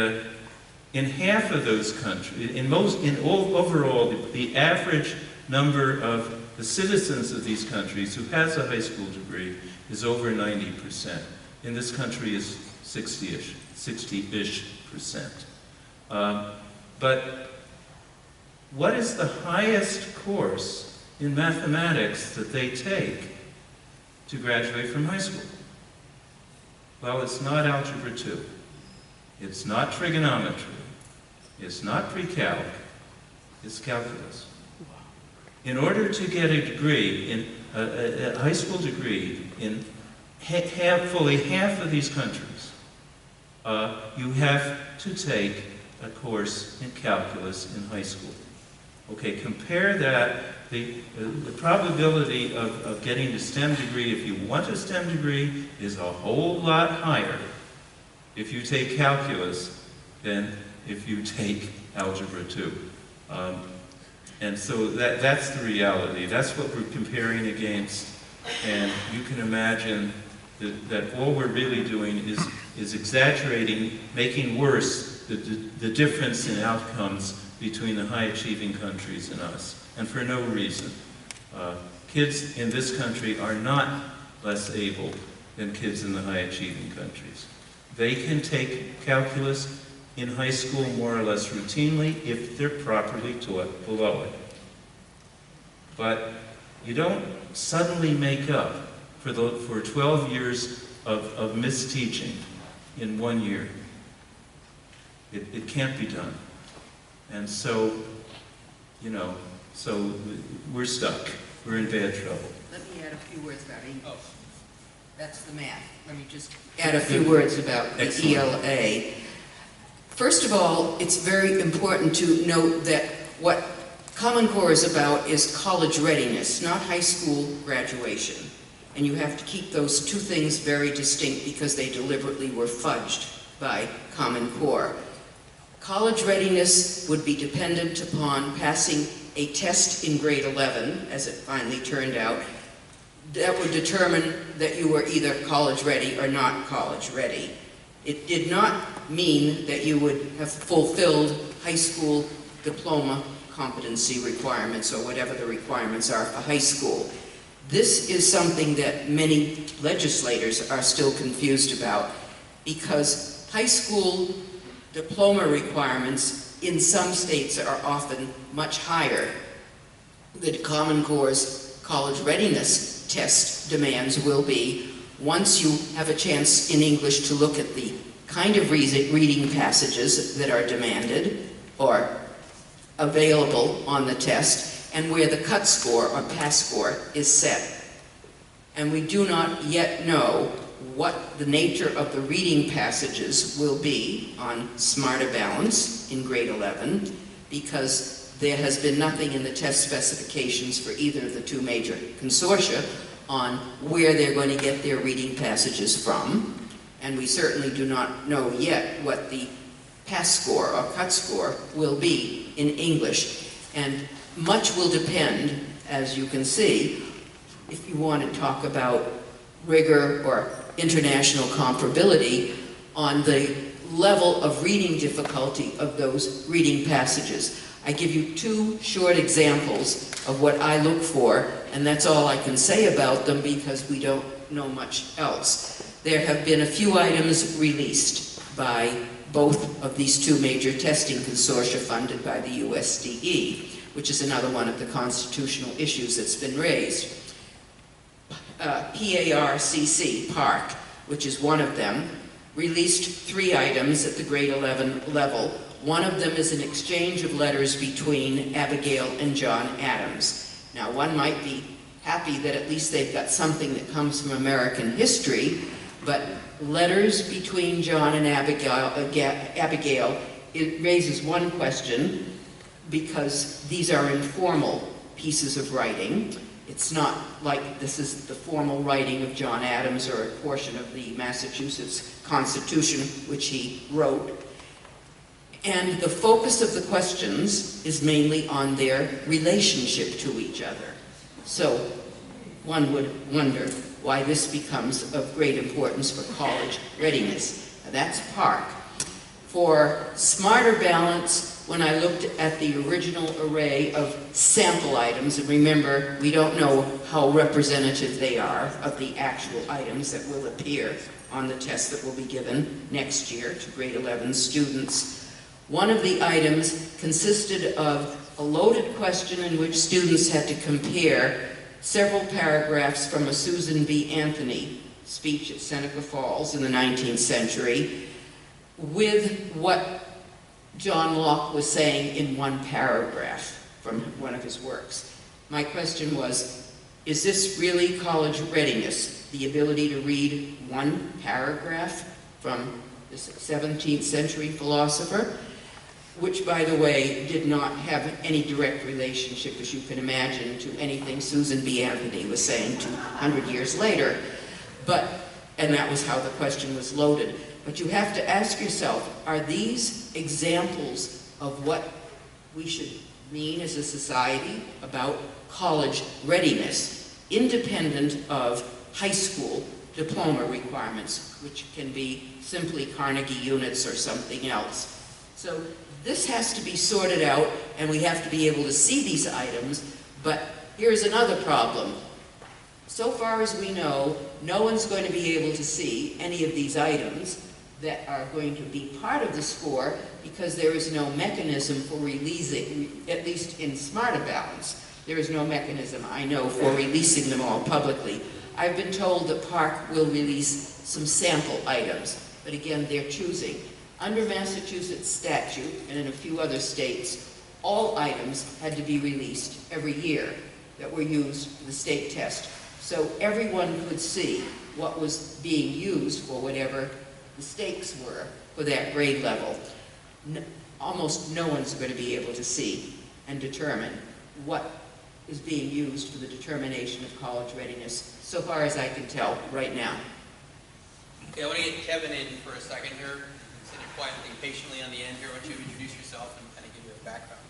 in half of those countries, overall, the average number of the citizens of these countries who has a high school degree is over 90%. In this country is 60-ish percent. But what is the highest course in mathematics that they take to graduate from high school? Well, it's not Algebra 2. It's not trigonometry. It's not pre-calc. It's calculus. In order to get a degree, a high school degree, in fully half of these countries, you have to take a course in calculus in high school. Okay, compare that. The probability of getting a STEM degree, if you want a STEM degree, is a whole lot higher if you take calculus than if you take Algebra 2. And so that's the reality. That's what we're comparing against. And you can imagine that all we're really doing is exaggerating, making worse the difference in outcomes between the high-achieving countries and us, and for no reason. Kids in this country are not less able than kids in the high-achieving countries. They can take calculus in high school more or less routinely if they're properly taught below it. But you don't suddenly make up for 12 years of misteaching in 1 year. It can't be done. And so, so we're stuck. We're in bad trouble. Let me add a few words about English. Oh. That's the math. Let me just add a few words about the ELA. First of all, it's very important to note that what Common Core is about is college readiness, not high school graduation. And you have to keep those two things very distinct because they deliberately were fudged by Common Core. College readiness would be dependent upon passing a test in grade 11, as it finally turned out, that would determine that you were either college ready or not college ready. It did not mean that you would have fulfilled high school diploma competency requirements or whatever the requirements are for high school. This is something that many legislators are still confused about, because high school diploma requirements in some states are often much higher. The Common Core's college readiness test demands will be, once you have a chance in English to look at the kind of reading passages that are demanded or available on the test, and where the cut score or pass score is set. And we do not yet know what the nature of the reading passages will be on Smarter Balance in grade 11, because there has been nothing in the test specifications for either of the two major consortia on where they're going to get their reading passages from. And we certainly do not know yet what the pass score or cut score will be in English. And much will depend, as you can see, if you want to talk about rigor or international comparability, on the level of reading difficulty of those reading passages. I give you two short examples of what I look for, and that's all I can say about them because we don't know much else. There have been a few items released by both of these two major testing consortia funded by the USDE, which is another one of the constitutional issues that's been raised. PARCC, PARC, which is one of them, released 3 items at the grade 11 level. One of them is an exchange of letters between Abigail and John Adams. Now, one might be happy that at least they've got something that comes from American history, but letters between John and Abigail, it raises one question, because these are informal pieces of writing. It's not like this is the formal writing of John Adams or a portion of the Massachusetts Constitution, which he wrote. And the focus of the questions is mainly on their relationship to each other. So one would wonder why this becomes of great importance for college readiness. Now, that's PARC. For Smarter Balance, when I looked at the original array of sample items, and remember, we don't know how representative they are of the actual items that will appear on the test that will be given next year to grade 11 students. One of the items consisted of a loaded question in which students had to compare several paragraphs from a Susan B. Anthony speech at Seneca Falls in the 19th century with what John Locke was saying in one paragraph from one of his works. My question was, is this really college readiness, the ability to read one paragraph from this 17th century philosopher, which, by the way, did not have any direct relationship, as you can imagine, to anything Susan B. Anthony was saying 200 years later, and that was how the question was loaded. But you have to ask yourself, are these examples of what we should mean as a society about college readiness, independent of high school diploma requirements, which can be simply Carnegie units or something else? So this has to be sorted out, and we have to be able to see these items, but here's another problem. So far as we know, no one's going to be able to see any of these items that are going to be part of the score because there is no mechanism for releasing, at least in Smarter Balance, there is no mechanism, I know, for releasing them all publicly. I've been told that PARC will release some sample items, but again, they're choosing. Under Massachusetts statute, and in a few other states, all items had to be released every year that were used for the state test. So everyone could see what was being used for whatever the stakes were for that grade level. Almost no one's going to be able to see and determine what is being used for the determination of college readiness, so far as I can tell right now. Okay, I want to get Kevin in for a second here. Sitting quietly, patiently on the end here. Why don't you introduce yourself and kind of give you a background?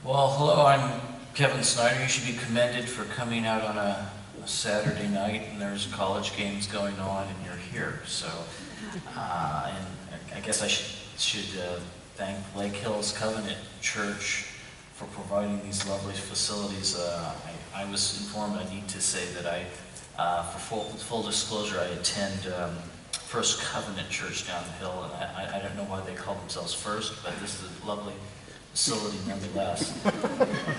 Well, hello, I'm Kevin Snider. You should be commended for coming out on a Saturday night and there's college games going on and you're here. So, and I guess I should thank Lake Hills Covenant Church for providing these lovely facilities. I was informed I need to say that for full disclosure, I attend First Covenant Church down the hill, and I don't know why they call themselves First, but this is a lovely facility nonetheless.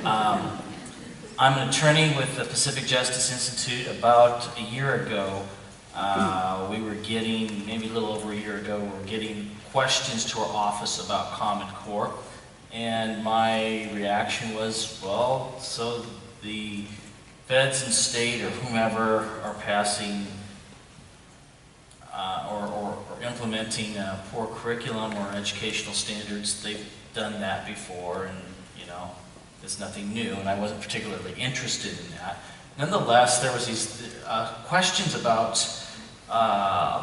I'm an attorney with the Pacific Justice Institute. About a year ago, we were getting, maybe a little over a year ago, we were getting questions to our office about Common Core. And my reaction was, well, so the feds and state or whomever are passing or implementing poor curriculum or educational standards. They've done that before, and you know, it's nothing new, and I wasn't particularly interested in that. Nonetheless, there was these questions about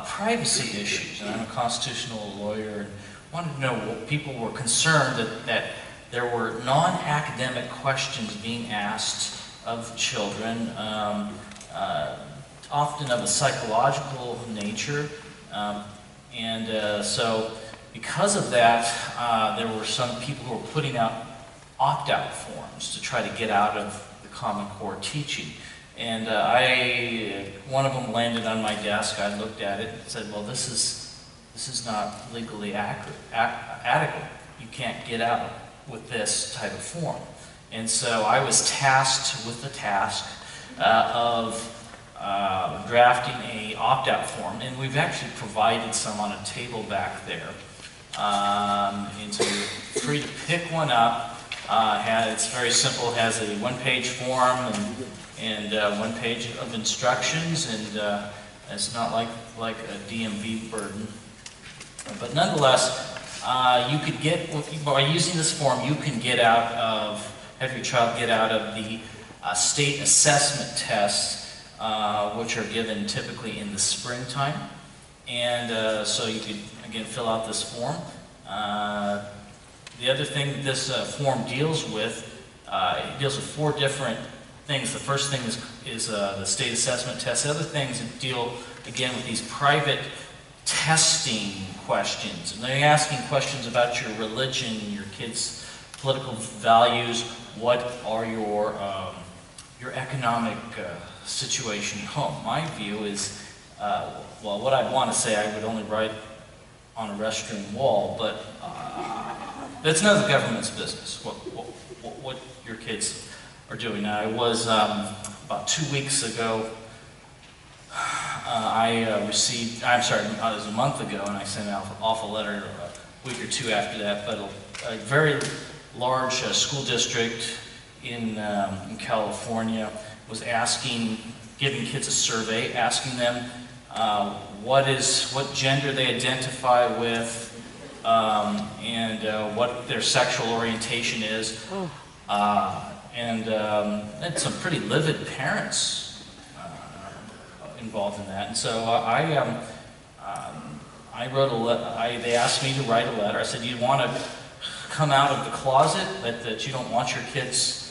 privacy issues, and I'm a constitutional lawyer, and wanted to know what people were concerned that there were non-academic questions being asked of children, often of a psychological nature, so because of that, there were some people who were putting out opt-out forms to try to get out of the Common Core teaching. And one of them landed on my desk. I looked at it and said, well, this is not legally adequate. You can't get out with this type of form. And so I was tasked with the task of drafting a opt-out form, and we've actually provided some on a table back there. And so you're free to pick one up. It's very simple. It has a one-page form and one page of instructions, and it's not like a DMV burden. But nonetheless, you could get, by using this form, you can have your child get out of the state assessment tests, which are given typically in the springtime. And so you could, again, fill out this form. The other thing that this form deals with, it deals with 4 different things. The first thing is the state assessment test. The other things that deal, again, with these private testing questions. And they're asking questions about your religion, your kids' political values, what are your economic situation at home. My view is, well, what I'd want to say, I would only write on a restroom wall, but that's none of the government's business, what your kids are doing. Now, I was, about 2 weeks ago, it was a month ago, and I sent off a letter a week or 2 after that, but a very large school district in California was giving kids a survey, asking them what gender they identify with, and what their sexual orientation is. And some pretty livid parents involved in that. And so I wrote a letter. They asked me to write a letter. I said, you want to come out of the closet, that you don't want your kids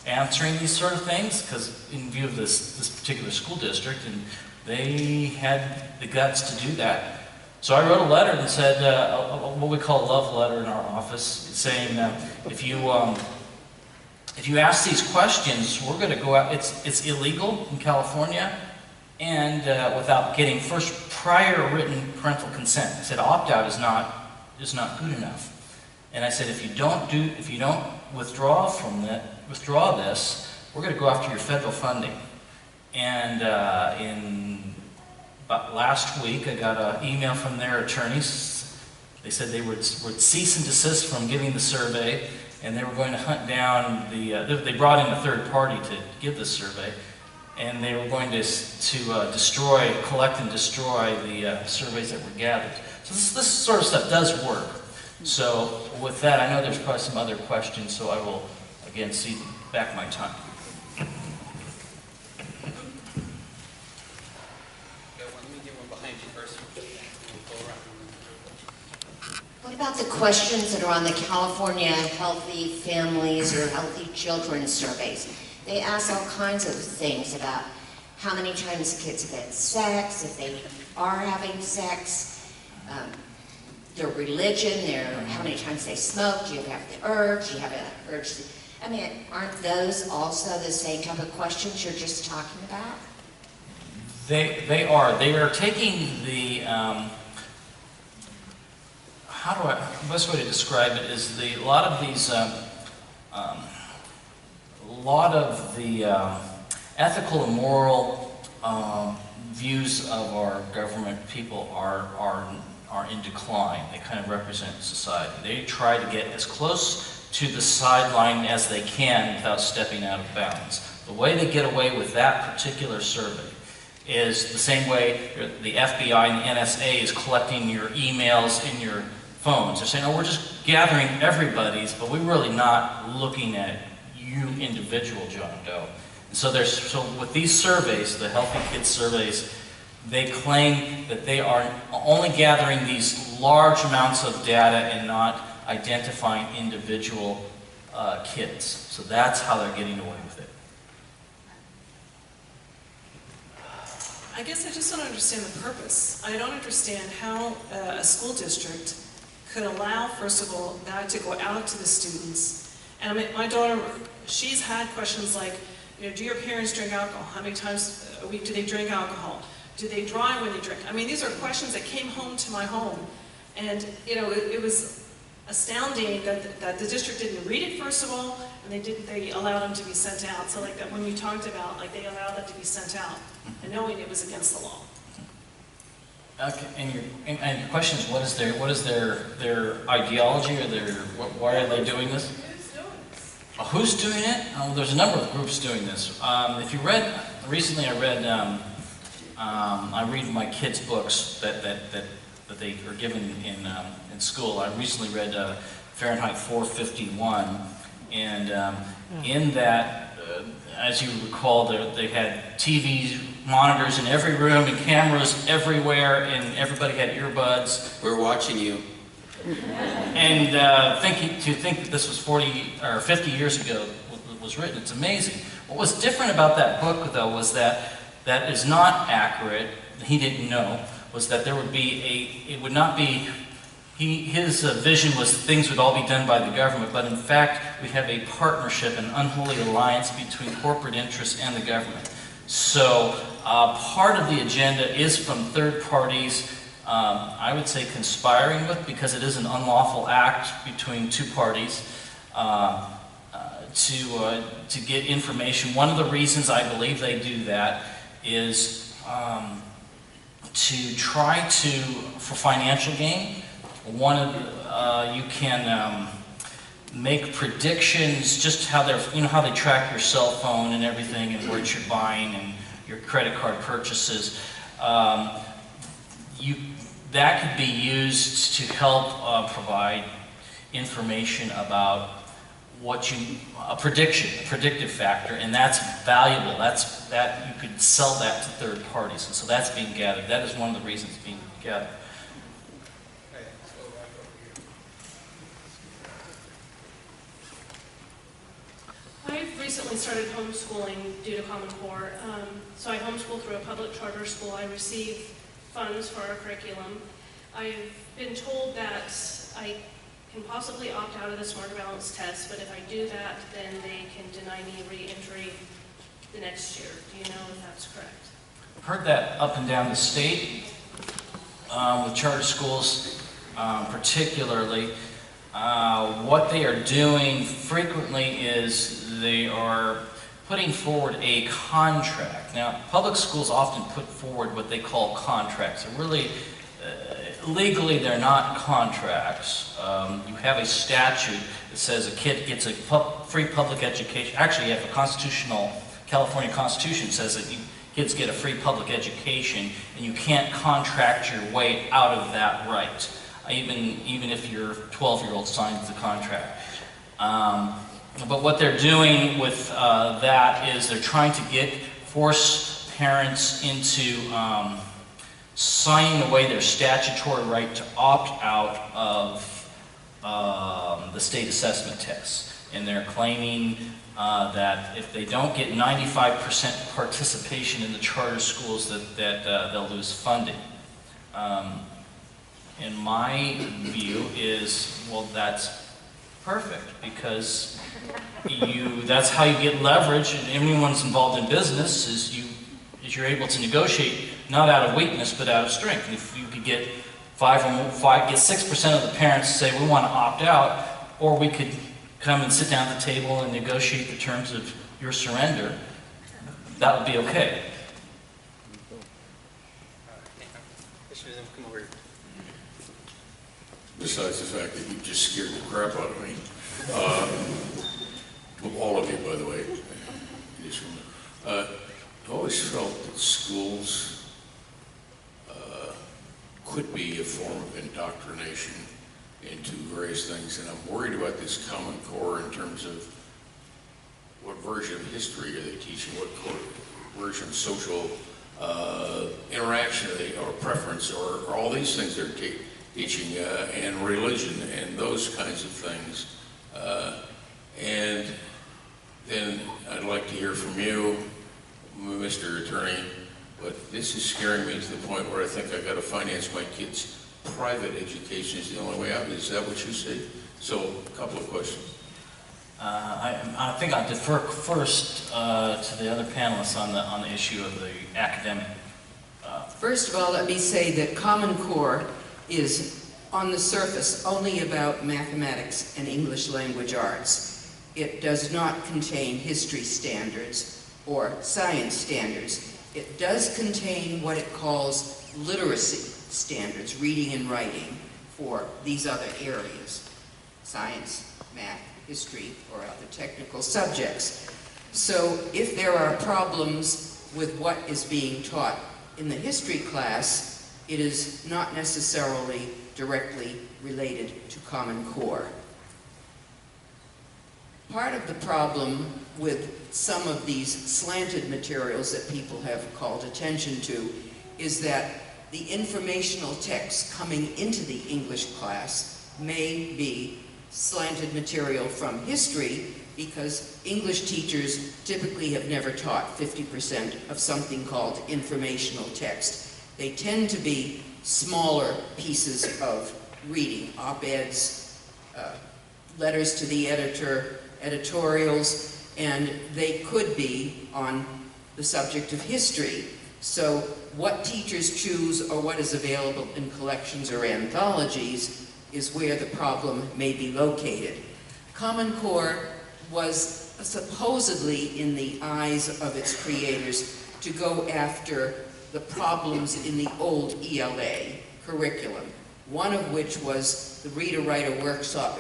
answering these sort of things? Because in view of this particular school district, and they had the guts to do that. So I wrote a letter and said, what we call a love letter in our office, saying if you ask these questions, we're going to go out. It's illegal in California, and without getting prior written parental consent. I said opt-out is not good enough. And I said if you don't withdraw this, we're going to go after your federal funding. And about last week, I got an email from their attorneys. They said they would cease and desist from giving the survey, and they were going to hunt down they brought in a third party to give this survey, and they were going to collect and destroy the surveys that were gathered. So this sort of stuff does work. So with that, I know there's probably some other questions, so I will, again, cede back my time. What about the questions that are on the California Healthy Families or Healthy Children surveys? They ask all kinds of things about how many times kids have had sex, if they are having sex, their religion, how many times they smoke, do you have the urge, do you have an urge to, I mean, aren't those also the same type of questions you're just talking about? They are taking the, the best way to describe it is a lot of the ethical and moral views of our government people are in decline. They kind of represent society. They try to get as close to the sideline as they can without stepping out of bounds. The way they get away with that particular survey is the same way the FBI and the NSA is collecting your emails and your phones. They're saying, oh, we're just gathering everybody's, but we're really not looking at you individual John Doe. So with these surveys, the Healthy Kids surveys, they claim that they are only gathering these large amounts of data and not identifying individual kids. So that's how they're getting away with it. I guess I just don't understand the purpose. I don't understand how a school district could allow, first of all, that to go out to the students. And I mean, my daughter, she's had questions like, you know, do your parents drink alcohol? How many times a week do they drink alcohol? Do they drive when they drink? I mean, these are questions that came home to my home. And, you know, it was astounding that the district didn't read it, first of all, and they allowed them to be sent out. So like that when you talked about, like they allowed them to be sent out, and knowing it was against the law. Okay, and your question is, what is their ideology, or why are they doing this? Who's doing this? Who's doing it? There's a number of groups doing this. If you read, recently I read my kids' books that they are given in school. I recently read Fahrenheit 451, and in that, as you recall, they had TV monitors in every room and cameras everywhere, and everybody had earbuds. We're watching you. And to think that this was 40 or 50 years ago was written, it's amazing. What was different about that book, though, was that is not accurate. He didn't know was that there would be it would not be. His vision was things would all be done by the government, but in fact we have a partnership, an unholy alliance between corporate interests and the government. So part of the agenda is from third parties, I would say conspiring with, because it is an unlawful act between two parties to get information. One of the reasons I believe they do that is to try for financial gain. One of you can make predictions, just how how they track your cell phone and everything, and what you're buying and your credit card purchases. That could be used to help provide information about a predictive factor, and that's valuable. That you could sell that to third parties, and so that's being gathered. That is one of the reasons it's being gathered. I've recently started homeschooling due to Common Core. So I homeschool through a public charter school. I receive funds for our curriculum. I've been told that I can possibly opt out of the Smarter Balance test, but if I do that, then they can deny me re-entry the next year. Do you know if that's correct? I've heard that up and down the state with charter schools particularly. What they are doing frequently is they are putting forward a contract. Now, public schools often put forward what they call contracts. And really, legally, they're not contracts. You have a statute that says a kid gets a free public education. Actually, you have a California Constitution says that kids get a free public education, and you can't contract your way out of that right. Even if your 12-year-old signs the contract. But what they're doing with that is they're trying to force parents into signing away their statutory right to opt out of the state assessment tests. And they're claiming that if they don't get 95% participation in the charter schools, that they'll lose funding. And my view is, well, that's perfect, because that's how you get leverage, and everyone's involved in business is you're able to negotiate not out of weakness but out of strength. And if you could get get 6% of the parents to say we want to opt out, or we could come and sit down at the table and negotiate the terms of your surrender, that would be okay. Besides the fact that you just scared the crap out of me. All of you, by the way. I always felt that schools could be a form of indoctrination into various things, and I'm worried about this Common Core in terms of what version of history are they teaching, what version of social interaction are they, or preference, or all these things they're teaching, and religion, and those kinds of things. And then I'd like to hear from you, Mr. Attorney, but this is scaring me to the point where I think I've got to finance my kids' private education is the only way out. Is that what you say? So, a couple of questions. I think I'll defer first to the other panelists on the issue of the academic. First of all, let me say that Common Core is, on the surface, only about mathematics and English language arts. It does not contain history standards or science standards. It does contain what it calls literacy standards, reading and writing, for these other areas, science, math, history, or other technical subjects. So if there are problems with what is being taught in the history class, it is not necessarily directly related to Common Core. Part of the problem with some of these slanted materials that people have called attention to is that the informational text coming into the English class may be slanted material from history, because English teachers typically have never taught 50% of something called informational text. They tend to be smaller pieces of reading, op-eds, letters to the editor, editorials, and they could be on the subject of history. So what teachers choose or what is available in collections or anthologies is where the problem may be located. Common Core was supposedly, in the eyes of its creators, to go after the problems in the old ELA curriculum, one of which was the reader-writer workshop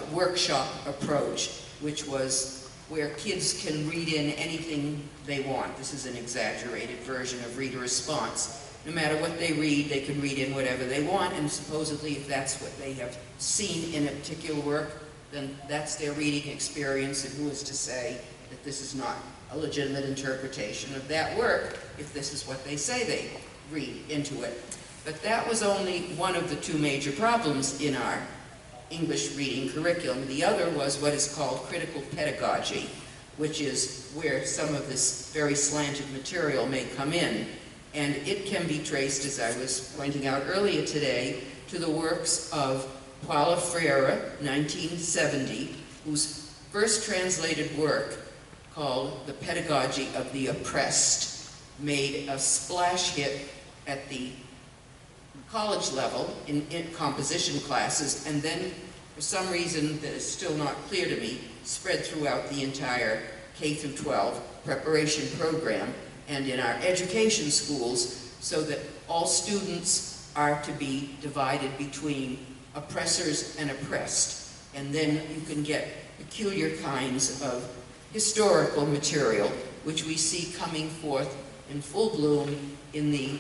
approach, which was where kids can read in anything they want. This is an exaggerated version of reader response. No matter what they read, they can read in whatever they want, and supposedly if that's what they have seen in a particular work, then that's their reading experience, and who is to say that this is not a legitimate interpretation of that work if this is what they say they read into it. But that was only one of the two major problems in our English reading curriculum. The other was what is called critical pedagogy, which is where some of this very slanted material may come in. And it can be traced, as I was pointing out earlier today, to the works of Paulo Freire, 1970, whose first translated work, called The Pedagogy of the Oppressed, made a splash hit at the college level in composition classes, and then, for some reason that is still not clear to me, spread throughout the entire K through 12 preparation program and in our education schools, so that all students are to be divided between oppressors and oppressed. And then you can get peculiar kinds of historical material, which we see coming forth in full bloom in the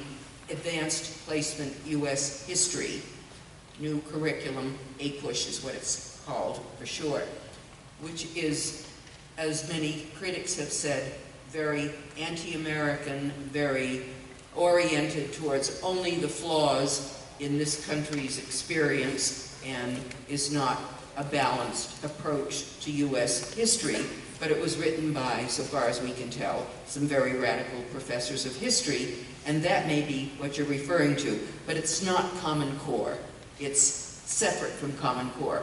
Advanced Placement U.S. History. New curriculum, APUSH is what it's called for short, which is, as many critics have said, very anti-American, very oriented towards only the flaws in this country's experience, and is not a balanced approach to U.S. history, but it was written by, so far as we can tell, some very radical professors of history, and that may be what you're referring to, but it's not Common Core. It's separate from Common Core.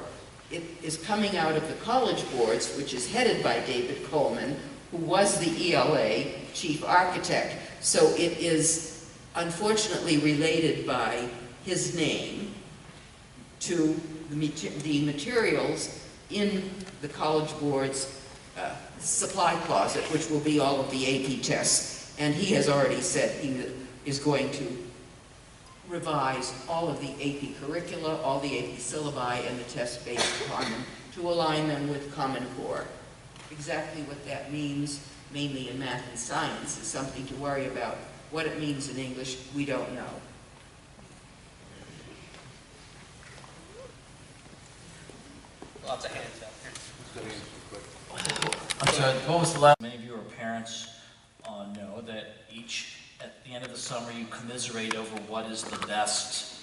It is coming out of the College Boards, which is headed by David Coleman, who was the ELA chief architect. So it is unfortunately related by his name to the materials in the College Board's supply closet, which will be all of the AP tests. And he has already said he is going to revise all of the AP curricula, all the AP syllabi, and the tests based upon them to align them with Common Core. Exactly what that means, mainly in math and science, is something to worry about. What it means in English, we don't know. Lots of hands out there. I'm sorry, what was the last? Many of you are parents know that at the end of the summer, you commiserate over what is the best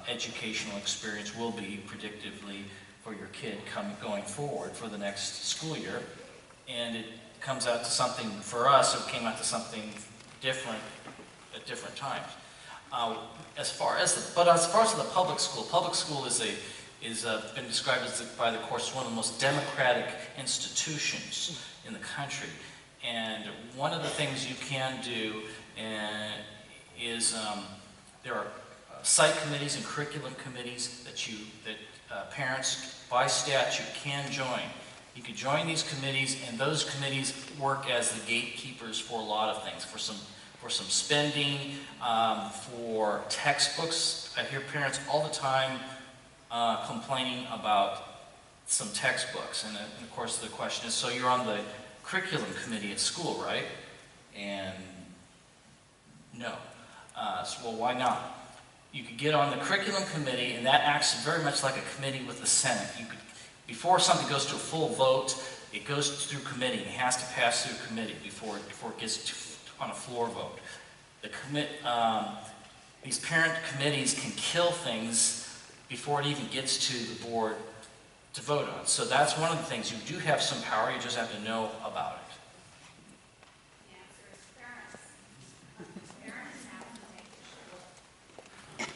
educational experience will be predictively for your kid going forward for the next school year. And it comes out to something, for us, it came out to something different at different times. As far as the public school is been described by the course as one of the most democratic institutions in the country. And one of the things you can do is there are site committees and curriculum committees that parents by statute can join. You could join these committees, and those committees work as the gatekeepers for a lot of things, for some spending, for textbooks. I hear parents all the time complaining about some textbooks, and of course the question is, so you're on the curriculum committee at school, right? And no. Well, why not? You could get on the curriculum committee, and that acts very much like a committee with the Senate. Before something goes to a full vote, it goes through committee. It has to pass through committee before it gets on a floor vote. These parent committees can kill things before it even gets to the board to vote on. So that's one of the things. You do have some power, you just have to know about it. The answer is parents. Parents have to make the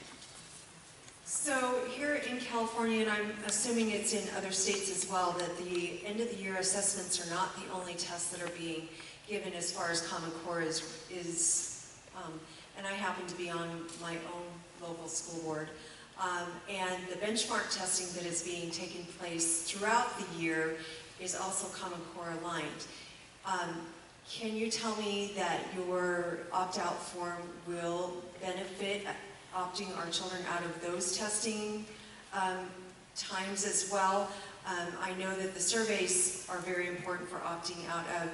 So here in California, and I'm assuming it's in other states as well, that the end of the year assessments are not the only tests that are being given as far as Common Core is and I happen to be on my own local school board. And the benchmark testing that is being taken place throughout the year is also Common Core aligned. Can you tell me that your opt-out form will benefit opting our children out of those testing times as well? I know that the surveys are very important for opting out of,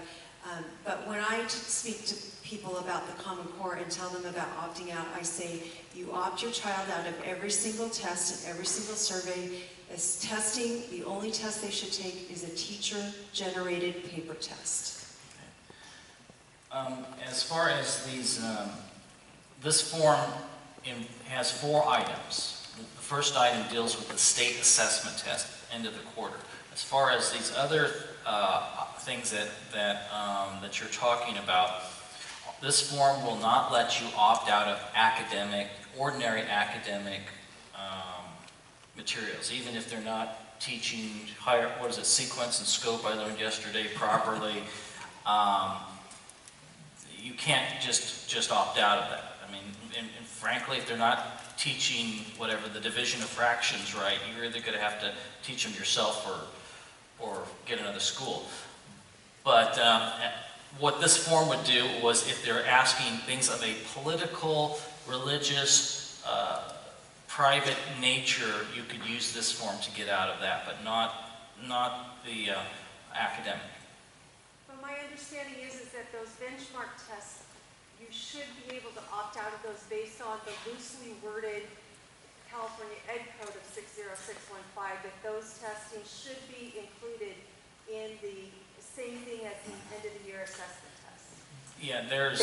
but when I speak to people about the Common Core and tell them about opting out, I say, you opt your child out of every single test and every single survey. As testing, the only test they should take is a teacher-generated paper test. As far as these, this form has 4 items. The first item deals with the state assessment test, end of the quarter. As far as these other things that you're talking about, this form will not let you opt out of ordinary academic materials, even if they're not teaching sequence and scope I learned yesterday properly. You can't just opt out of that. I mean, and frankly, if they're not teaching whatever the division of fractions right, you're either going to have to teach them yourself or get another school. But what this form would do was, if they're asking things of a political, religious, private nature, you could use this form to get out of that, but not the academic. But my understanding is that those benchmark tests, you should be able to opt out of those based on the loosely worded California Ed Code of 60615, that those testing should be included in the same thing as the end of the year assessment test. Yeah, there's,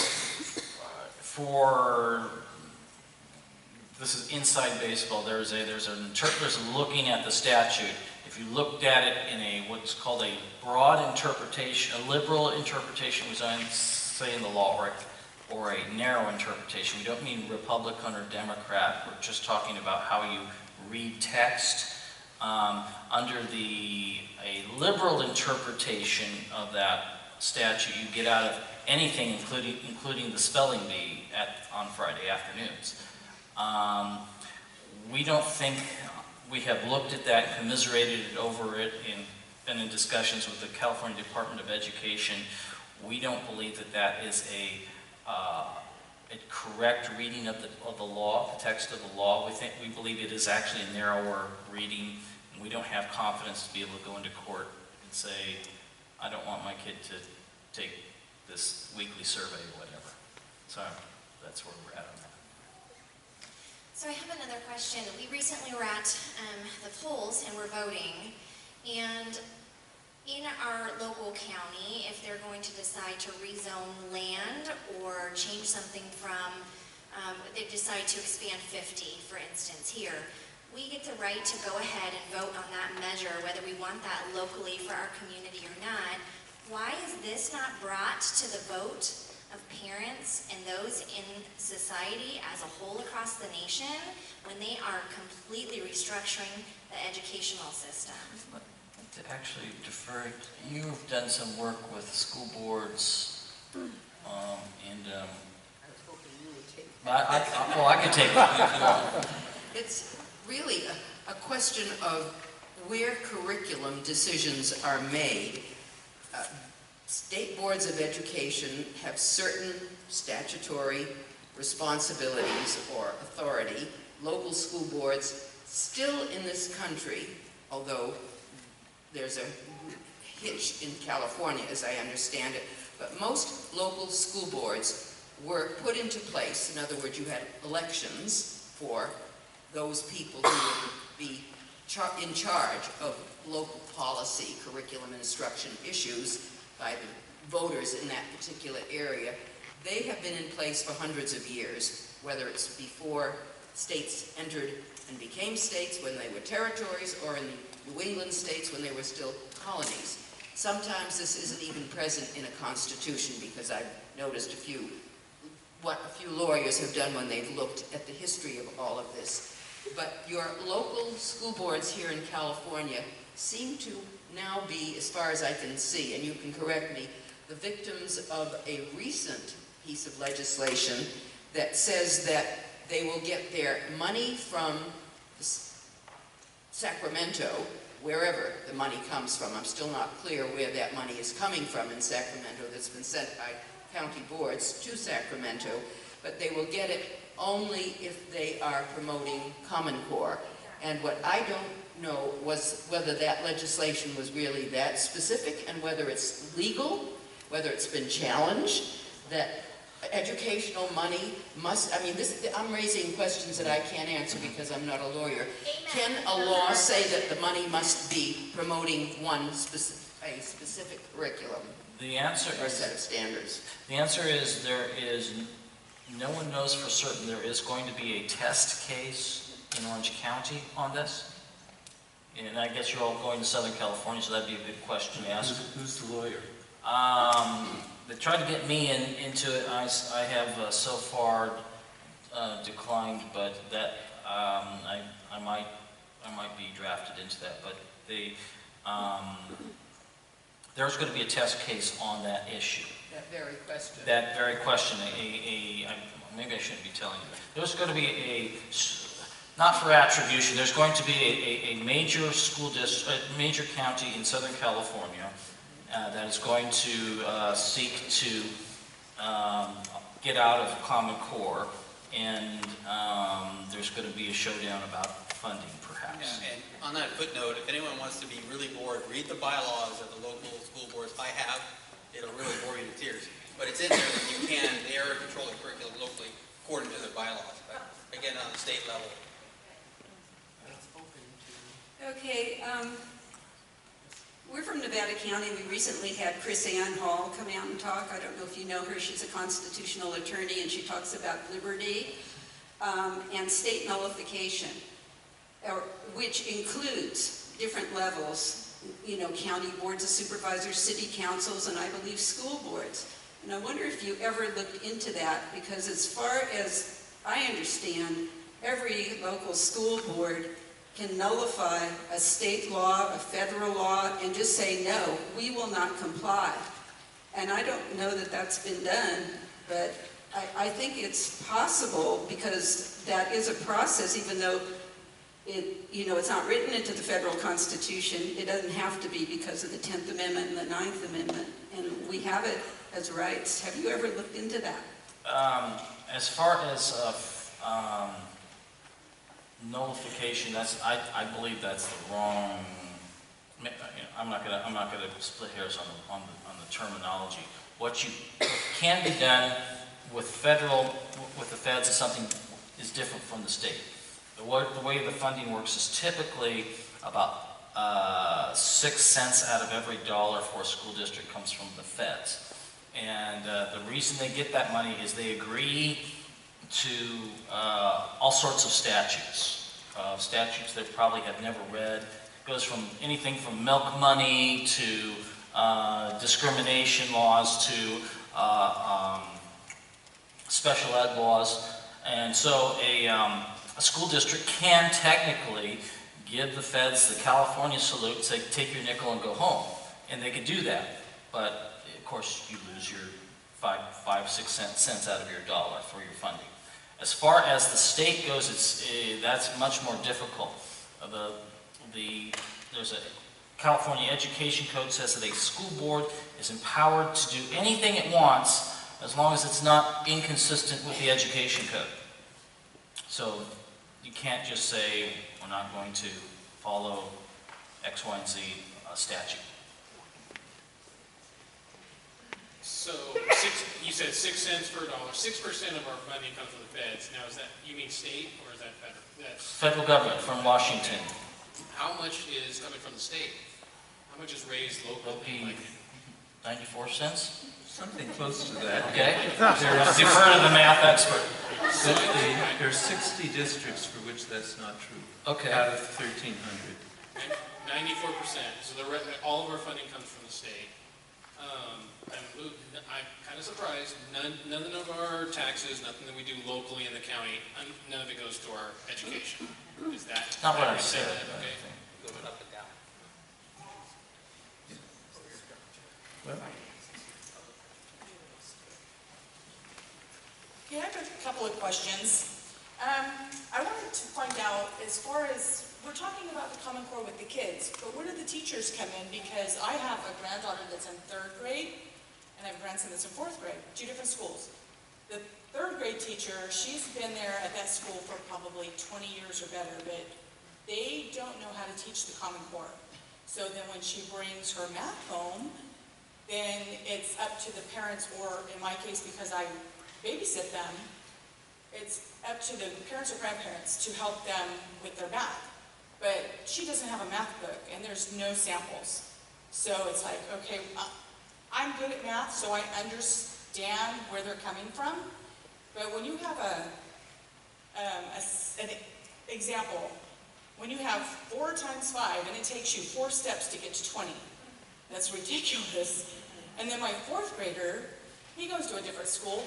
for this is inside baseball. There's an interpreter's looking at the statute. If you looked at it in a what's called a broad interpretation, a liberal interpretation, was say in the law, or a narrow interpretation. We don't mean Republican or Democrat. We're just talking about how you read text. Under a liberal interpretation of that statute, you get out of anything, including the spelling bee on Friday afternoons. We don't think, we have looked at that, commiserated over it, and been in discussions with the California Department of Education. We don't believe that that is a correct reading of the law, the text of the law. We believe it is actually a narrower reading, and we don't have confidence to be able to go into court and say, I don't want my kid to take this weekly survey or whatever. So that's where we're at on that. So I have another question. We recently were at the polls and we're voting, and in our local county, if they're going to decide to rezone land or change something from, they decide to expand 50, for instance, here, we get the right to go ahead and vote on that measure, whether we want that locally for our community or not. Why is this not brought to the vote of parents and those in society as a whole across the nation when they are completely restructuring the educational system? To actually defer, you've done some work with school boards, and I was hoping you would take well, I could take it if you want. It's really a question of where curriculum decisions are made. State boards of education have certain statutory responsibilities or authority. Local school boards, still in this country, although there's a hitch in California, as I understand it, but most local school boards were put into place. In other words, you had elections for those people who would be in charge of local policy, curriculum, and instruction issues by the voters in that particular area. They have been in place for hundreds of years, whether it's before states entered and became states, when they were territories, or in the New England states when they were still colonies. Sometimes this isn't even present in a constitution, because I've noticed what a few lawyers have done when they've looked at the history of all of this. But your local school boards here in California seem to now be, as far as I can see, and you can correct me, the victims of a recent piece of legislation that says that they will get their money from Sacramento, wherever the money comes from. I'm still not clear where that money is coming from in Sacramento that's been sent by county boards to Sacramento, but they will get it only if they are promoting Common Core. And what I don't know was whether that legislation was really that specific and whether it's legal, whether it's been challenged, that educational money must, I'm raising questions that I can't answer because I'm not a lawyer. Can a law say that the money must be promoting a specific curriculum? The answer or a set of standards? The answer is no one knows for certain. There is going to be a test case in Orange County on this. And I guess you're all going to Southern California, so that'd be a good question to ask. Who's the lawyer? They tried to get me into it. I have so far declined, but that I might be drafted into that. But there's going to be a test case on that issue. That very question. That very question. Maybe I shouldn't be telling you. There's going to be not for attribution. There's going to be a major school district, a major county in Southern California that is going to seek to get out of Common Core, and there's going to be a showdown about funding, perhaps. Yeah, and on that footnote, if anyone wants to be really bored, read the bylaws of the local school boards. I have. It'll really bore you to tears. But it's in there that you can, they are controlling curriculum locally according to the bylaws. But again, on the state level. Okay, we're from Nevada County. We recently had Chris Ann Hall come out and talk. I don't know if you know her. She's a constitutional attorney, and she talks about liberty. and state nullification, which includes different levels, you know, county boards of supervisors, city councils, and I believe school boards. And I wonder if you ever looked into that, because as far as I understand, every local school board can nullify a state law, a federal law, and just say, no, we will not comply. And I don't know that that's been done, but I think it's possible, because that is a process, even though it, you know, it's not written into the federal Constitution. It doesn't have to be because of the 10th Amendment and the 9th Amendment, and we have it as rights. Have you ever looked into that? As far as nullification, I believe that's the wrong. I'm not gonna split hairs on the terminology. What can be done with the feds is something is different from the state. The way the funding works is typically about 6 cents out of every dollar for a school district comes from the feds. And the reason they get that money is they agree to all sorts of statutes. Statutes they probably have never read. It goes from anything from milk money to discrimination laws to special ed laws. And so a school district can technically give the feds the California salute and say, take your nickel and go home. And they could do that. But of course, you lose your 6 cents out of your dollar for your funding. As far as the state goes, that's much more difficult. There's a California Education Code says that a school board is empowered to do anything it wants as long as it's not inconsistent with the Education Code. So you can't just say, we're not going to follow X, Y, and Z statute. So you said 6 cents per dollar. 6% of our funding comes from the feds. Now, is that, you mean state or is that federal? That's federal government from Washington. How much is coming from the state? How much is raised locally? Like 94 cents? Something close to that. Okay. Defer to the math expert. There are 60 districts for which that's not true. Okay. Out of 1,300. 94%. So all of our funding comes from the state. I'm kind of surprised. None of our taxes, nothing that we do locally in the county, none of it goes to our education. Is that not what I said? Okay. Go up and down. Well, Okay, I have a couple of questions. I wanted to find out, as far as, we're talking about the Common Core with the kids, but where do the teachers come in? Because I have a granddaughter that's in 3rd grade, and I have a grandson that's in 4th grade, 2 different schools. The 3rd grade teacher, she's been there at that school for probably 20 years or better, but they don't know how to teach the Common Core. So then when she brings her math home, then it's up to the parents, or in my case, because I babysit them, it's up to the parents or grandparents to help them with their math. But she doesn't have a math book, and there's no samples. So it's like, okay, I'm good at math, so I understand where they're coming from. But when you have an example, when you have 4 times 5, and it takes you 4 steps to get to 20, that's ridiculous. And then my 4th grader, he goes to a different school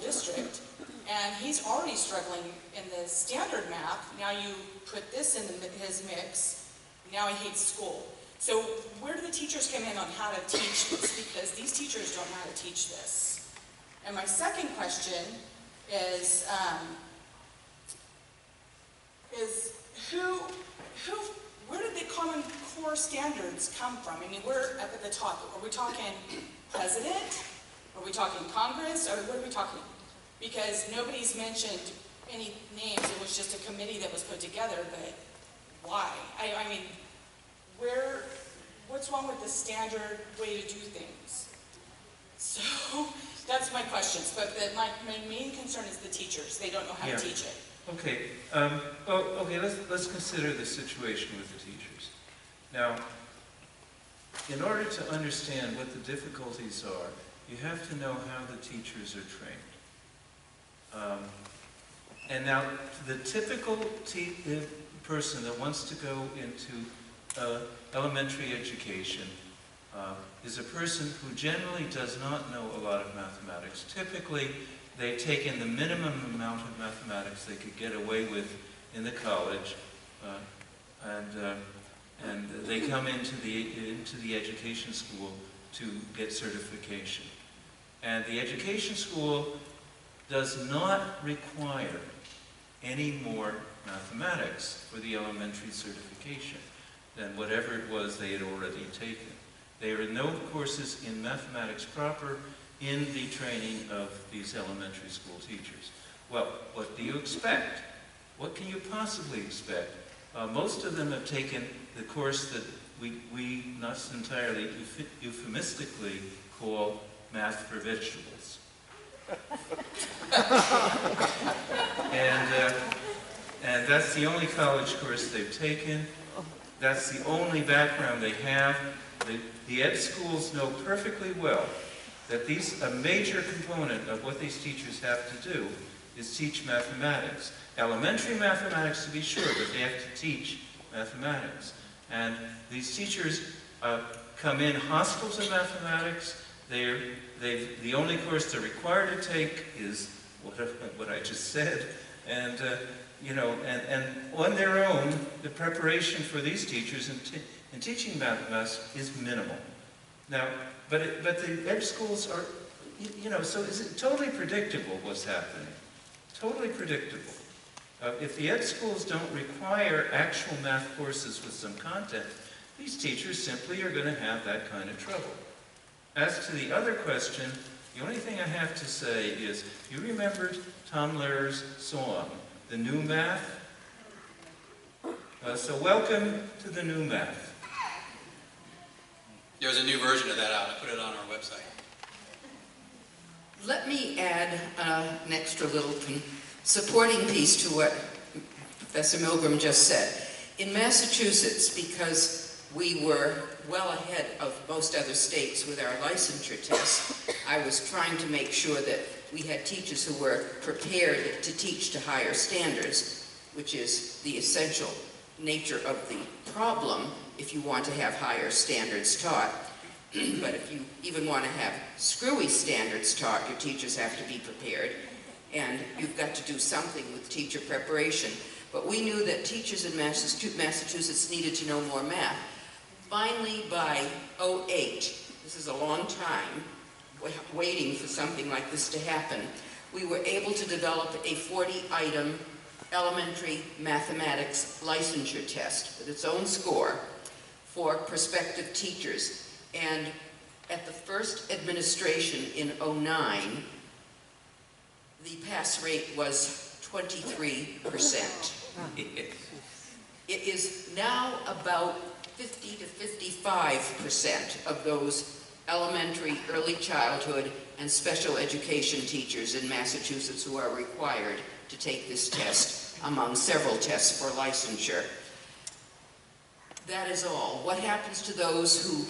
district, and he's already struggling in the standard math. Now you put this in his mix, now he hates school. So where do the teachers come in on how to teach this? Because these teachers don't know how to teach this. And my second question is where did the Common Core standards come from? I mean, we're up at the top. Are we talking president? Are we talking Congress? Or what are we talking? Because nobody's mentioned any names. It was just a committee that was put together, but why? I mean, what's wrong with the standard way to do things? So that's my questions. But my main concern is the teachers. They don't know how to teach it. Okay. Okay. Let's consider the situation with the teachers. Now, in order to understand what the difficulties are, you have to know how the teachers are trained. And now, the typical person that wants to go into elementary education is a person who generally does not know a lot of mathematics. Typically, they've taken the minimum amount of mathematics they could get away with in the college, and they come into the education school to get certification. And the education school does not require any more mathematics for the elementary certification than whatever it was they had already taken. There are no courses in mathematics proper in the training of these elementary school teachers. Well, what do you expect? What can you possibly expect? Most of them have taken the course that we not entirely euphemistically call math for vegetables. And that's the only college course they've taken. That's the only background they have. The ed schools know perfectly well that a major component of what these teachers have to do is teach mathematics. Elementary mathematics, to be sure, but they have to teach mathematics. And these teachers come in hostile to mathematics. The only course they're required to take is what I just said. And and on their own, the preparation for these teachers in teaching mathematics is minimal. Now, but the ed schools are, so is it totally predictable what's happening? Totally predictable. If the ed schools don't require actual math courses with some content, these teachers simply are going to have that kind of trouble. As to the other question, the only thing I have to say is, you remembered Tom Lehrer's song, The New Math? So welcome to the new math. There's a new version of that out. I put it on our website. Let me add an extra little supporting piece to what Professor Milgram just said. In Massachusetts, because we were well ahead of most other states with our licensure tests, I was trying to make sure that we had teachers who were prepared to teach to higher standards, which is the essential nature of the problem if you want to have higher standards taught. But if you even want to have screwy standards taught, your teachers have to be prepared, and you've got to do something with teacher preparation. But we knew that teachers in Massachusetts needed to know more math. Finally, by 2008, this is a long time waiting for something like this to happen, we were able to develop a 40-item elementary mathematics licensure test with its own score for prospective teachers. And at the first administration in 2009, the pass rate was 23%. It is now about 50 to 55% of those elementary, early childhood, and special education teachers in Massachusetts who are required to take this test among several tests for licensure. That is all. What happens to those who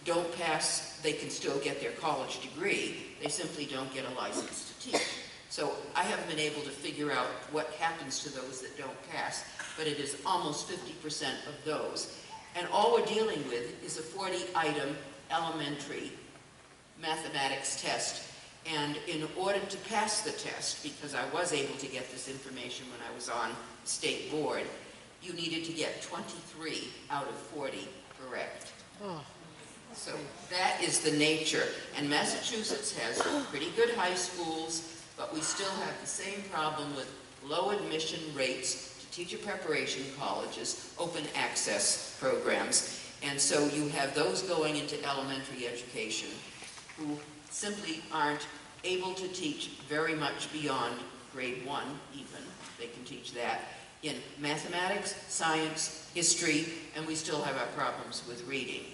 don't pass? They can still get their college degree. They simply don't get a license to teach. So I haven't been able to figure out what happens to those that don't pass, but it is almost 50% of those. And all we're dealing with is a 40-item elementary mathematics test. And in order to pass the test, because I was able to get this information when I was on the state board, you needed to get 23 out of 40 correct. So that is the nature. And Massachusetts has pretty good high schools, but we still have the same problem with low admission rates to teacher preparation colleges, open access programs. And so you have those going into elementary education who simply aren't able to teach very much beyond grade 1 even. They can teach that in mathematics, science, history, and we still have our problems with reading.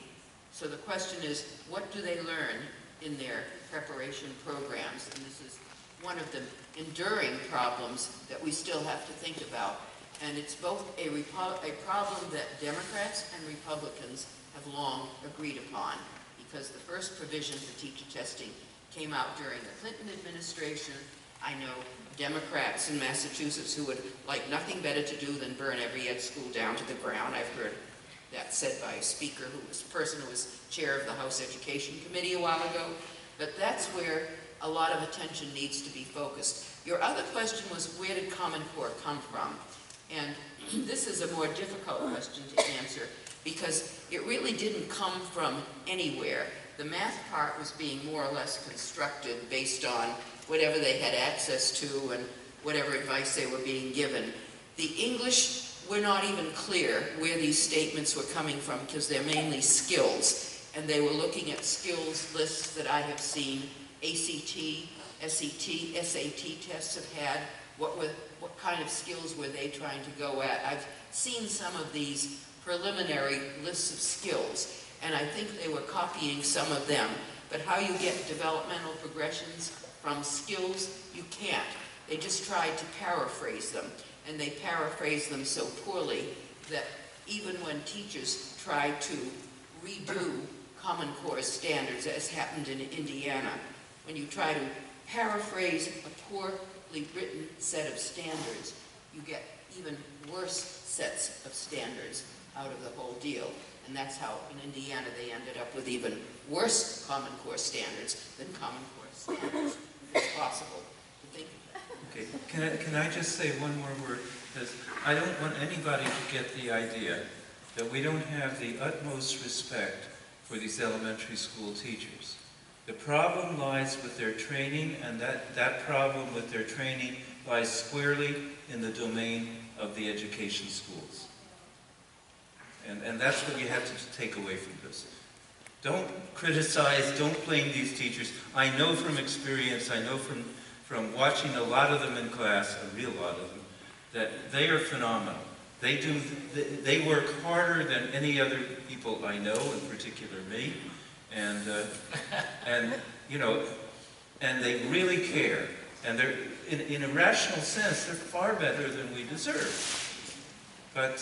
So the question is, what do they learn in their preparation programs? And this is one of the enduring problems that we still have to think about. And it's both a problem that Democrats and Republicans have long agreed upon, because the first provision for teacher testing came out during the Clinton administration, I know Democrats in Massachusetts who would like nothing better to do than burn every ed school down to the ground. I've heard that said by a speaker person who was chair of the House Education Committee a while ago. But that's where a lot of attention needs to be focused. Your other question was, where did Common Core come from? And this is a more difficult question to answer because it really didn't come from anywhere. The math part was being more or less constructed based on whatever they had access to and whatever advice they were being given. The English, we're not even clear where these statements were coming from because they're mainly skills. And they were looking at skills lists that I have seen ACT, SET, SAT tests have had. What kind of skills were they trying to go at? I've seen some of these preliminary lists of skills, and I think they were copying some of them. But how you get developmental progressions from skills, you can't. They just tried to paraphrase them, and they paraphrase them so poorly that even when teachers try to redo Common Core standards, as happened in Indiana, when you try to paraphrase a poorly written set of standards, you get even worse sets of standards out of the whole deal. And that's how, in Indiana, they ended up with even worse Common Core standards than Common Core standards. It's possible to think of that. Okay, can I just say one more word? Because I don't want anybody to get the idea that we don't have the utmost respect for these elementary school teachers. The problem lies with their training, and that problem with their training lies squarely in the domain of the education schools. And that's what you have to take away from this. Don't criticize, don't blame these teachers. I know from experience, I know from watching a lot of them in class, a real lot of them, that they are phenomenal. They work harder than any other people I know, in particular me, and you know, and they really care. And they're, in a rational sense, they're far better than we deserve. But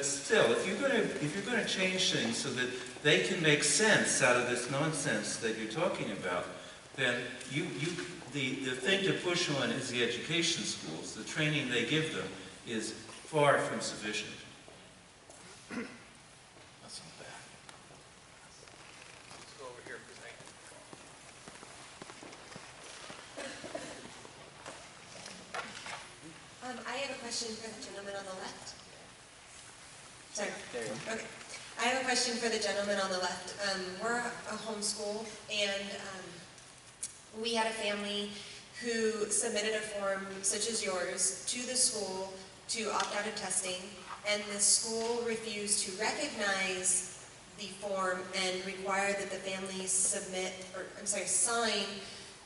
still, if you're going to change things so that they can make sense out of this nonsense that you're talking about, then the thing to push on is the education schools. The training they give them is far from sufficient. That's not bad. Let's go over here for a second. I have a question for the gentleman on the left. Sorry. There you go. Okay. I have a question for the gentleman on the left. We're a homeschool, and we had a family who submitted a form such as yours to the school to opt out of testing, and the school refused to recognize the form and require that the family sign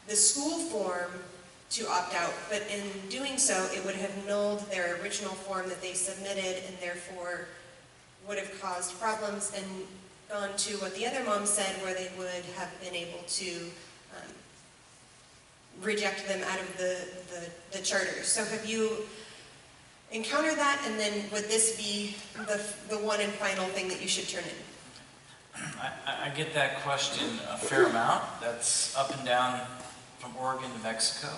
the school form to opt out. But in doing so, it would have nulled their original form that they submitted, and therefore would have caused problems and gone to what the other mom said, where they would have been able to reject them out of the charter. So have you encountered that, and then would this be the one and final thing that you should turn in? I get that question a fair amount. That's up and down from Oregon to Mexico.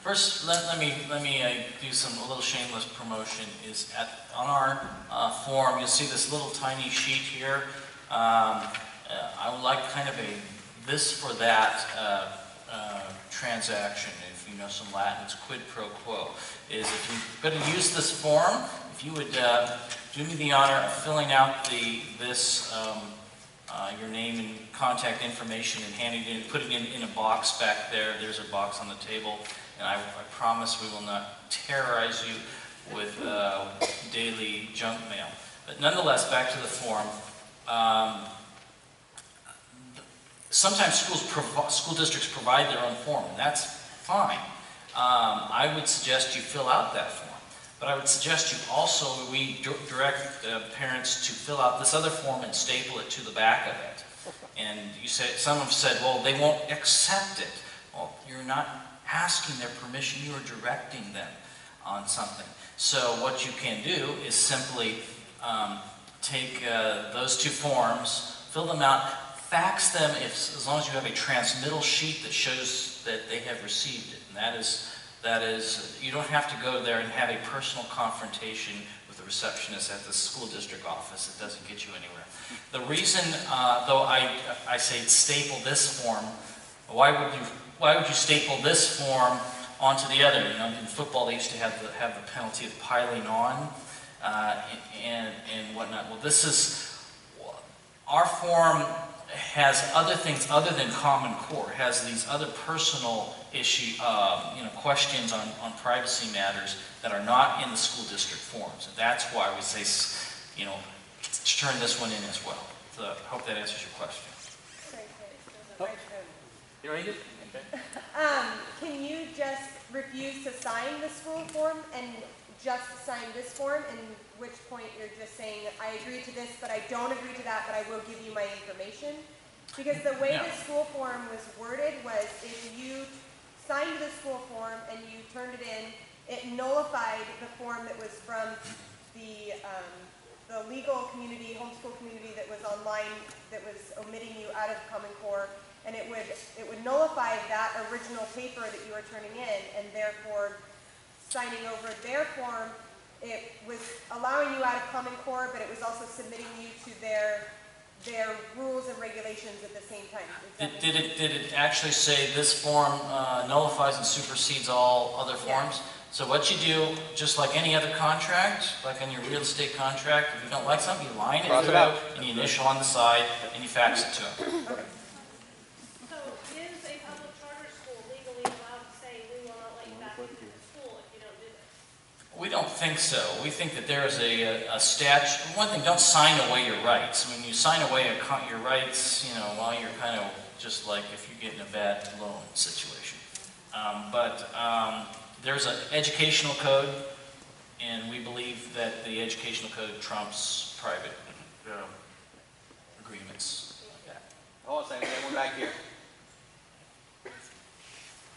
First, let me do a little shameless promotion. Is on our form, you'll see this little tiny sheet here. I would like kind of a this for that transaction. If you know some Latin, it's quid pro quo. Is if you're going to use this form, if you would do me the honor of filling out your name and contact information and handing it in, putting it in a box back there. There's a box on the table, and I promise we will not terrorize you with daily junk mail. But nonetheless, back to the form. Sometimes school districts provide their own form, and that's fine. I would suggest you fill out that form. But I would suggest you also, we direct parents to fill out this other form and staple it to the back of it. And some have said, well, they won't accept it. Well, you're not asking their permission, you are directing them on something. So what you can do is simply take those two forms, fill them out, fax them as long as you have a transmittal sheet that shows that they have received it. And that is, you don't have to go there and have a personal confrontation with the receptionist at the school district office. It doesn't get you anywhere. The reason, though, I say staple this form, why would you staple this form onto the other? You know, in football they used to have the penalty of piling on and whatnot. Well, this is, our form has other things other than Common Core, has these other personal issue, questions on privacy matters that are not in the school district forms. And that's why we say, turn this one in as well. So I hope that answers your question. You ready? Okay. Can you just refuse to sign the school form and just sign this form, and which point you're just saying, I agree to this, but I don't agree to that, but I will give you my information? Because the way the school form was worded was, if you signed the school form and you turned it in, it nullified the form that was from the legal community, homeschool community that was online, that was omitting you out of Common Core, and it would nullify that original paper that you were turning in, and therefore signing over their form, it was allowing you out of Common Core, but it was also submitting you to their rules and regulations at the same time. Did it actually say this form nullifies and supersedes all other forms? So what you do, just like any other contract, like on your real estate contract, if you don't like something, you line it through and you initial on the side and you fax it to them. So is a public charter school legally allowed to say, we will not let you back into the school if you don't do this? We don't think so. We think that there is a statute. One thing, don't sign away your rights. When you sign away your rights, well, you're kind of just like if you're getting a bad loan situation. There's an educational code, and we believe that the educational code trumps private agreements like that. Hold on a second, we're back here.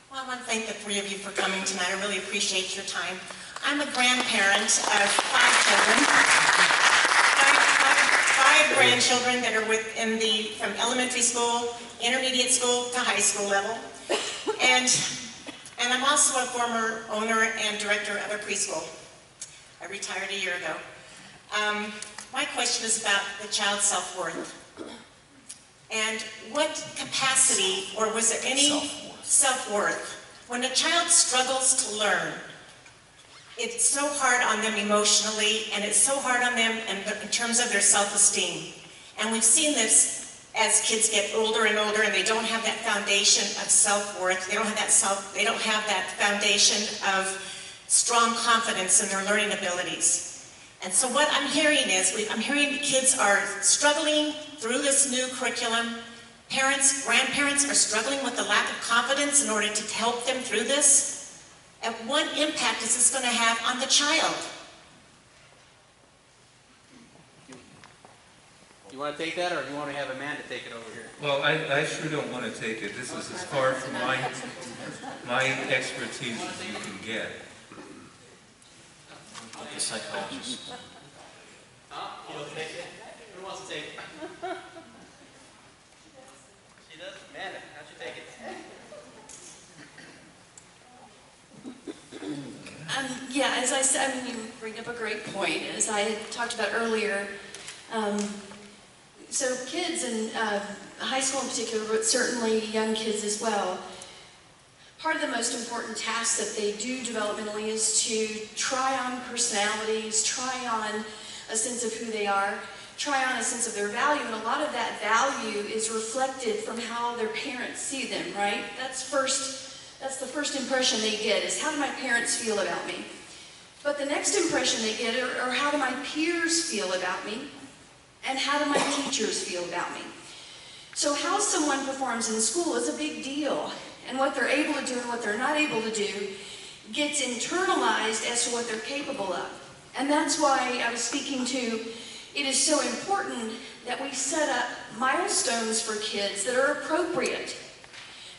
Well, I want to thank the three of you for coming tonight. I really appreciate your time. I'm a grandparent of 5 children. Five grandchildren that are from elementary school, intermediate school to high school level. And I'm also a former owner and director of a preschool. I retired a year ago. My question is about the child's self-worth. And what capacity, or was there any self-worth? When a child struggles to learn, it's so hard on them emotionally, and it's so hard on them in terms of their self-esteem. And we've seen this as kids get older and older, and they don't have that foundation of self-worth. They don't have that foundation of strong confidence in their learning abilities. And so what I'm hearing is, I'm hearing the kids are struggling through this new curriculum. Parents, grandparents are struggling with the lack of confidence in order to help them through this. And what impact is this going to have on the child? You want to take that, or do you want to have Amanda take it over here? Well, I sure don't want to take it. This is as far from my expertise as you can get. Like a psychologist. You don't take it? Who wants to take it? She does? Amanda, how'd you take it? Yeah, as I said, you bring up a great point. As I had talked about earlier, so kids in high school in particular, but certainly young kids as well, part of the most important task that they do developmentally is to try on personalities, try on a sense of who they are, try on a sense of their value, and a lot of that value is reflected from how their parents see them, right? That's the first impression they get, is how do my parents feel about me? But the next impression they get are how do my peers feel about me? And how do my teachers feel about me? So how someone performs in school is a big deal. And what they're able to do and what they're not able to do gets internalized as to what they're capable of. And that's why I was speaking to, it is so important that we set up milestones for kids that are appropriate,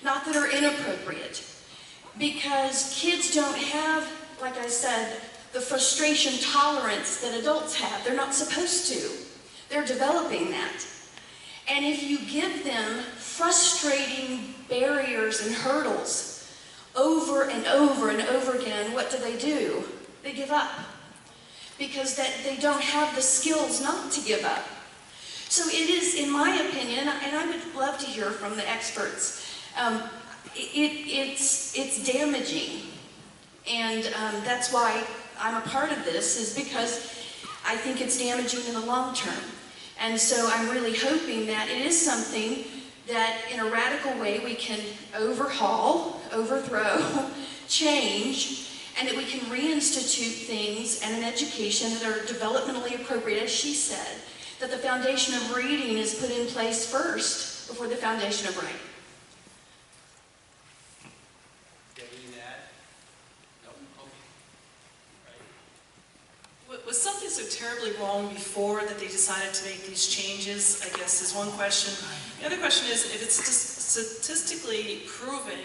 not that are inappropriate. Because kids don't have, like I said, the frustration tolerance that adults have. They're not supposed to. They're developing that. And if you give them frustrating barriers and hurdles over and over and over again, what do? They give up. Because they don't have the skills not to give up. So it is, in my opinion, and I would love to hear from the experts, it's damaging. And that's why I'm a part of this, is because I think it's damaging in the long term. And so I'm really hoping that it is something that in a radical way we can overhaul, overthrow, change, and that we can reinstitute things and an education that are developmentally appropriate, as she said, that the foundation of reading is put in place first before the foundation of writing. Was something so terribly wrong before that they decided to make these changes, I guess, is one question. The other question is, if it's statistically proven,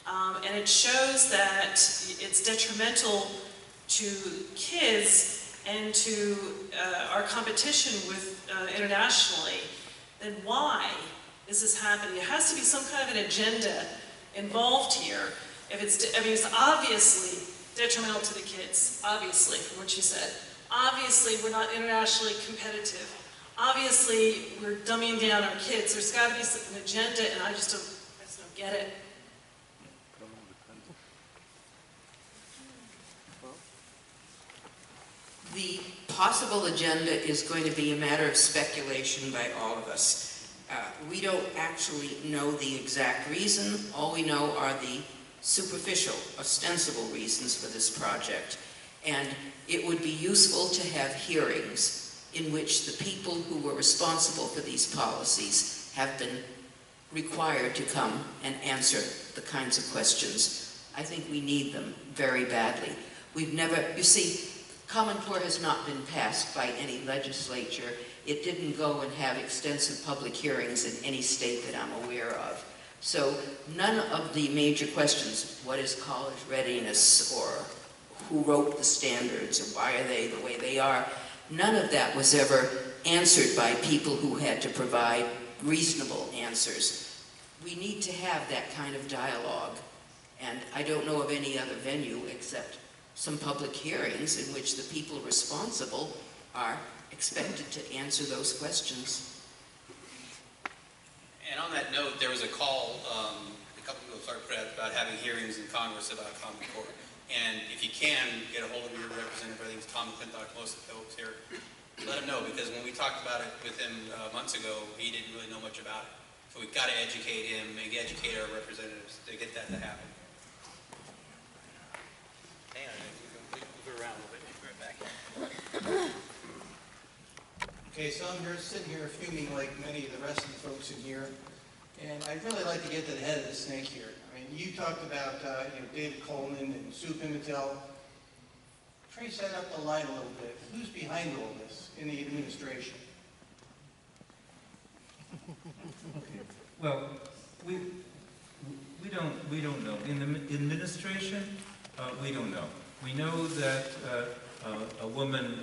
and it shows that it's detrimental to kids and to our competition with internationally, then why is this happening? There has to be some kind of an agenda involved here. If it's, I mean, it's obviously detrimental to the kids, obviously, from what you said. Obviously, we're not internationally competitive. Obviously, we're dumbing down our kids. There's got to be an agenda, and I just don't get it. The possible agenda is going to be a matter of speculation by all of us. We don't actually know the exact reason. All we know are the superficial, ostensible reasons for this project. And it would be useful to have hearings in which the people who were responsible for these policies have been required to come and answer the kinds of questions. I think we need them very badly. We've never, you see, Common Core has not been passed by any legislature. It didn't go and have extensive public hearings in any state that I'm aware of. So none of the major questions, what is college readiness, or who wrote the standards, or why are they the way they are, none of that was ever answered by people who had to provide reasonable answers. We need to have that kind of dialogue, and I don't know of any other venue except some public hearings in which the people responsible are expected to answer those questions. And on that note, there was a call, a couple people started putting out about having hearings in Congress about Common Core. And if you can, get a hold of your representative, I think it's Tom McClintock, most of the folks here, let him know, because when we talked about it with him months ago, he didn't really know much about it. So we've got to educate him and educate our representatives to get that to happen. Hang on, move around a little bit, right back. Okay, so I'm here, sitting here fuming like many of the rest of the folks in here, and I'd really like to get to the head of the snake here. I mean, you talked about David Coleman and Sue Pimentel. Trace that up the line a little bit. Who's behind all this in the administration? Well, we don't know. In the administration, we don't know. We know that a woman,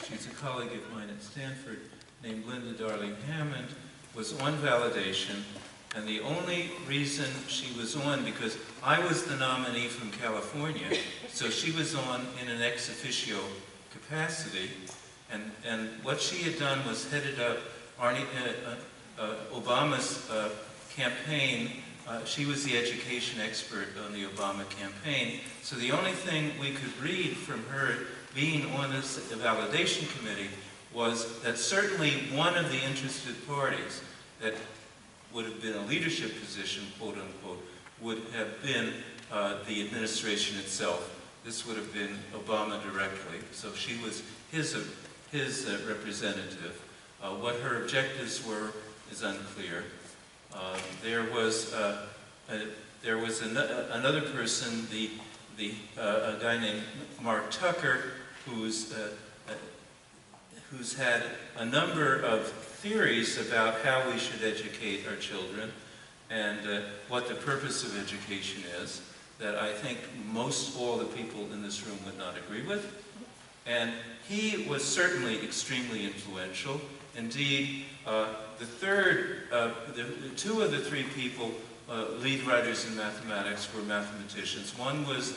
she's a colleague of mine at Stanford, named Linda Darling Hammond, was on validation, and the only reason she was on, because I was the nominee from California, so she was on in an ex officio capacity, and what she had done was headed up Obama's campaign. She was the education expert on the Obama campaign. So the only thing we could read from her being on this validation committee was that certainly one of the interested parties that would have been a leadership position, quote unquote, would have been the administration itself. This would have been Obama directly. So she was his representative. What her objectives were is unclear. There was another person, a guy named Mark Tucker, who's had a number of theories about how we should educate our children and what the purpose of education is, that I think most all the people in this room would not agree with. And he was certainly extremely influential. Indeed, two of the three people, lead writers in mathematics, were mathematicians. One was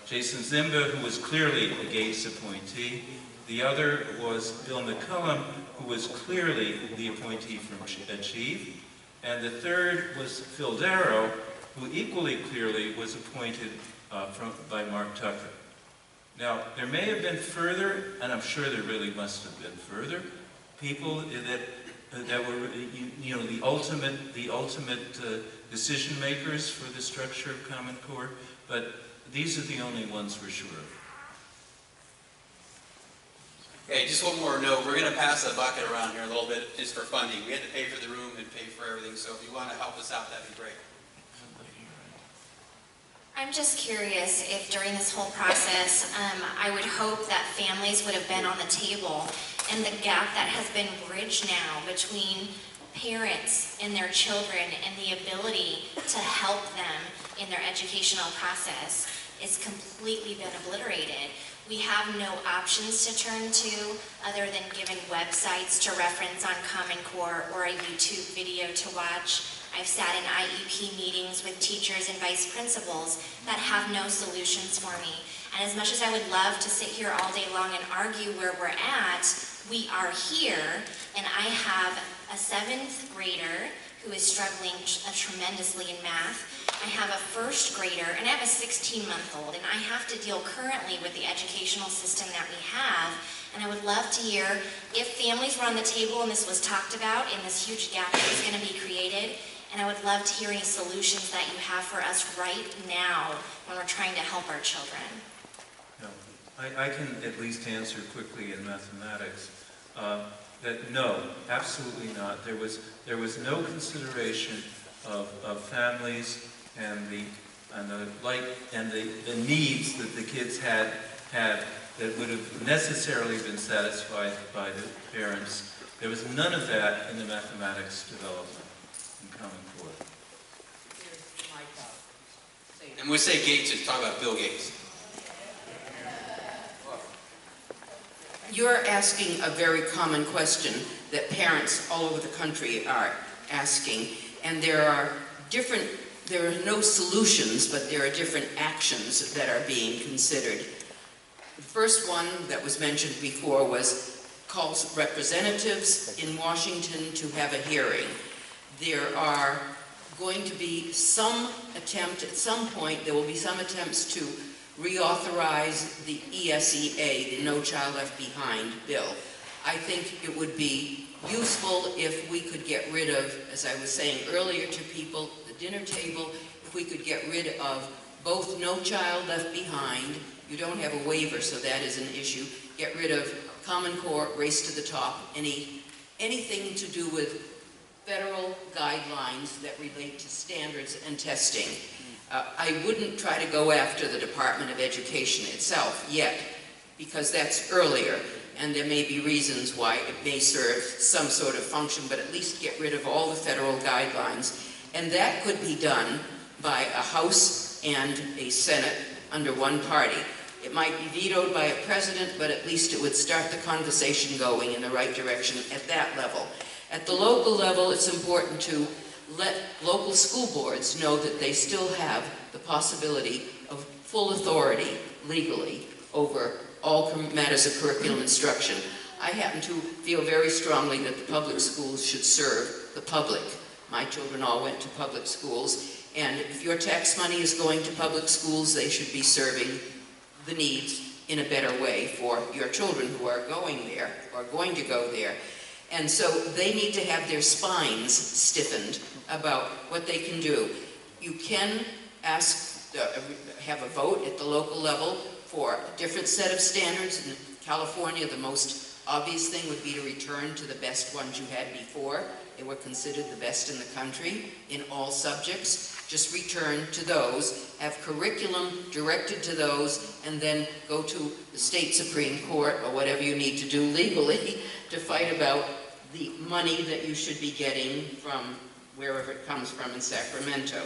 Jason Zimba, who was clearly a Gates appointee. The other was Bill McCullum, who was clearly the appointee from Achieve. And the third was Phil Darrow, who equally clearly was appointed by Mark Tucker. Now, there may have been further, and I'm sure there really must have been further, people that were, the ultimate decision makers for the structure of Common Core, but these are the only ones we're sure of. Okay, just one more note. We're going to pass the bucket around here a little bit just for funding. We had to pay for the room and pay for everything, so if you want to help us out, that'd be great. I'm just curious if during this whole process, I would hope that families would have been on the table, and the gap that has been bridged now between parents and their children and the ability to help them in their educational process is completely been obliterated. We have no options to turn to other than given websites to reference on Common Core or a YouTube video to watch. I've sat in IEP meetings with teachers and vice principals that have no solutions for me. And as much as I would love to sit here all day long and argue where we're at, we are here, and I have a 7th grader who is struggling tremendously in math. I have a 1st grader, and I have a 16-month-old, and I have to deal currently with the educational system that we have. And I would love to hear if families were on the table and this was talked about and this huge gap that is going to be created. And I would love to hear any solutions that you have for us right now when we're trying to help our children. I can at least answer quickly in mathematics that no, absolutely not. There was no consideration of families and the needs that the kids had that would have necessarily been satisfied by the parents. There was none of that in the mathematics development in Common Core. And when we say Gates, it's talking about Bill Gates. You're asking a very common question that parents all over the country are asking, and there are no solutions, but there are different actions that are being considered. The first one that was mentioned before was calls representatives in Washington to have a hearing. There are going to be some attempt, at some point, there will be some attempts to reauthorize the ESEA, the No Child Left Behind bill. I think it would be useful if we could get rid of, as I was saying earlier to people at the dinner table, if we could get rid of both No Child Left Behind, you don't have a waiver, so that is an issue, get rid of Common Core, Race to the Top, anything to do with federal guidelines that relate to standards and testing. I wouldn't try to go after the Department of Education itself yet, because that's earlier, and there may be reasons why it may serve some sort of function, but at least get rid of all the federal guidelines. And that could be done by a House and a Senate under one party. It might be vetoed by a president, but at least it would start the conversation going in the right direction at that level. At the local level, it's important to let local school boards know that they still have the possibility of full authority legally over all matters of curriculum instruction. I happen to feel very strongly that the public schools should serve the public. My children all went to public schools, and if your tax money is going to public schools, they should be serving the needs in a better way for your children who are going there, or going to go there. And so they need to have their spines stiffened about what they can do. You can ask, have a vote at the local level for a different set of standards. In California, the most obvious thing would be to return to the best ones you had before. They were considered the best in the country in all subjects. Just return to those, have curriculum directed to those, and then go to the state Supreme Court or whatever you need to do legally to fight about the money that you should be getting from wherever it comes from in Sacramento.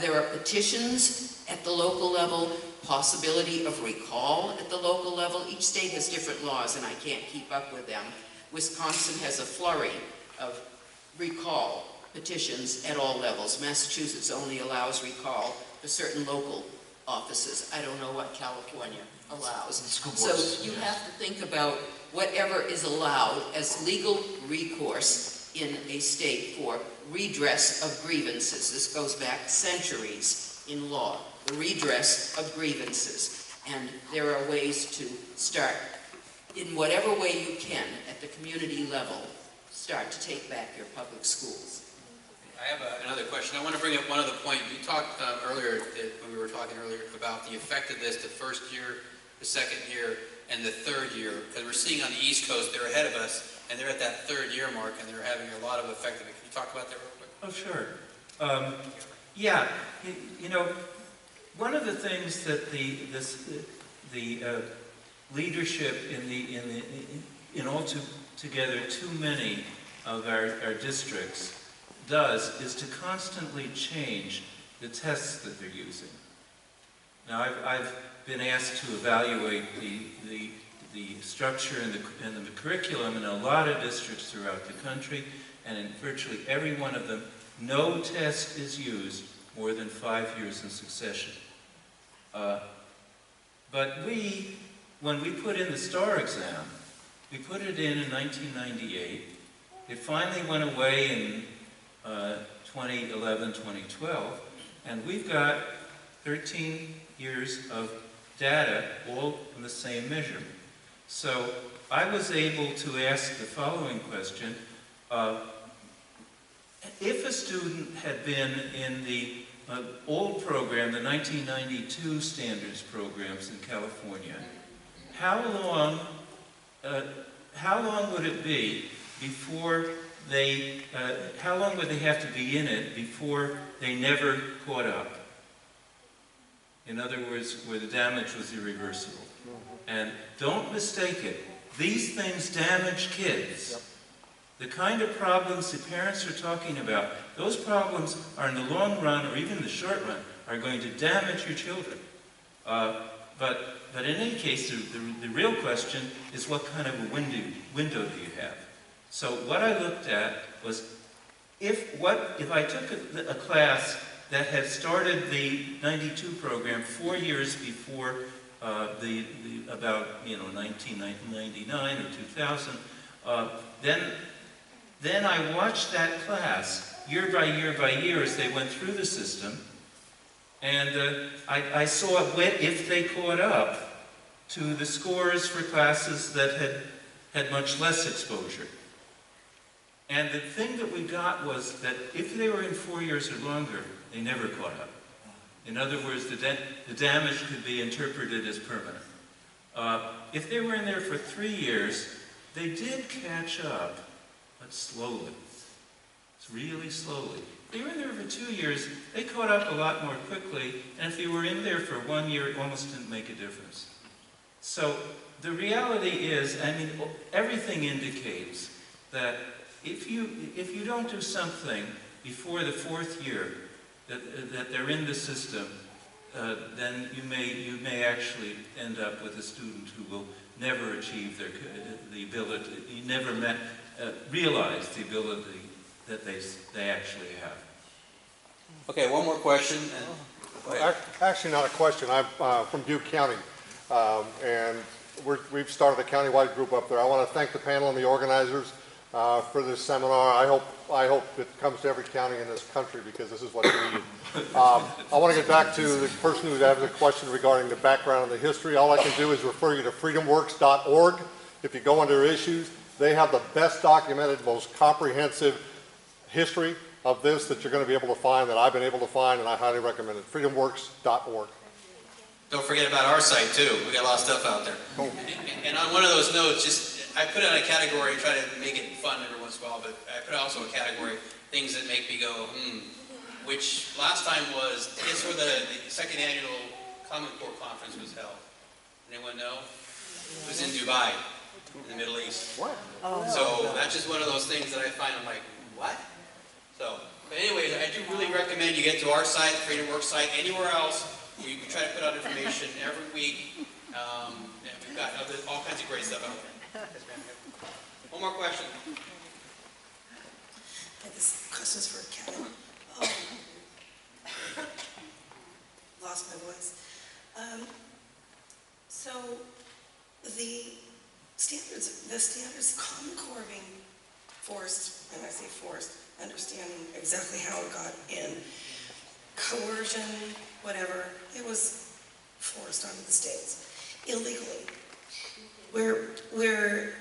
There are petitions at the local level possibility of recall at the local level. Each state has different laws, and I can't keep up with them. Wisconsin has a flurry of recall petitions at all levels. Massachusetts only allows recall for certain local offices. I don't know what California allows. So you have to think about whatever is allowed as legal recourse in a state for redress of grievances. This goes back centuries in law, the redress of grievances. And there are ways to start, in whatever way you can, at the community level, start to take back your public schools. I have another question. I want to bring up one other point. You talked earlier, when we were talking earlier, about the effect of this, the first year, the second year, and the third year. Because we're seeing on the East Coast, they're ahead of us, and they're at that third year mark, and they're having a lot of effect of it. Can you talk about that real quick? Oh, sure. Yeah, you know, one of the things that the leadership in altogether too many of our districts does is to constantly change the tests that they're using. Now, I've been asked to evaluate the structure and the curriculum in a lot of districts throughout the country, and in virtually every one of them, no test is used more than 5 years in succession. But when we put in the STAR exam, we put it in 1998. It finally went away in 2011, 2012, and we've got 13 years of data all in the same measurement. So I was able to ask the following question. If a student had been in the old program, the 1992 standards programs in California, how long would it be before how long would they have to be in it before they never caught up? In other words, where the damage was irreversible. And don't mistake it. These things damage kids. The kind of problems the parents are talking about, those problems are in the long run, or even the short run, are going to damage your children. But in any case, the real question is what kind of a window do you have? So what I looked at was, if I took a class that had started the 92 program 4 years before about 1999 or 2000, then I watched that class year by year as they went through the system, and I saw if they caught up to the scores for classes that had much less exposure. And the thing that we got was that if they were in 4 years or longer, they never caught up. In other words, the damage could be interpreted as permanent. If they were in there for 3 years, they did catch up, but slowly. It's really slowly. If they were in there for 2 years, they caught up a lot more quickly, and if they were in there for 1 year, it almost didn't make a difference. So the reality is, I mean, everything indicates that if you don't do something before the 4th year that they're in the system, then you may actually end up with a student who will never achieve the ability, never realize the ability that they actually have. Okay, one more question. Actually, not a question. I'm from Butte County, and we've started a countywide group up there. I want to thank the panel and the organizers for this seminar. I hope it comes to every county in this country, because this is what's needed. I want to get back to the person who has a question regarding the background and the history. All I can do is refer you to freedomworks.org. If you go under issues, they have the best documented, most comprehensive history of this that you're going to be able to find, that I've been able to find, and I highly recommend it. freedomworks.org. Don't forget about our site too. We got a lot of stuff out there. Cool. And on one of those notes, I put out a category, try to make it fun every once in a while, but I put also a category, things that make me go, which last time was, guess where the second annual Common Core conference was held? Anyone know? It was in Dubai, in the Middle East. What? So that's just one of those things that I find, I'm like, what? So, but anyways, I do really recommend you get to our site, Freedom Works site, anywhere else. We try to put out information every week, and we've got all kinds of great stuff out there. Yes, ma'am. One more question. This question's for Kevin. Lost my voice. So the standards Common Core being forced, and I say forced, understanding exactly how it got in, coercion, whatever, it was forced onto the states illegally. We're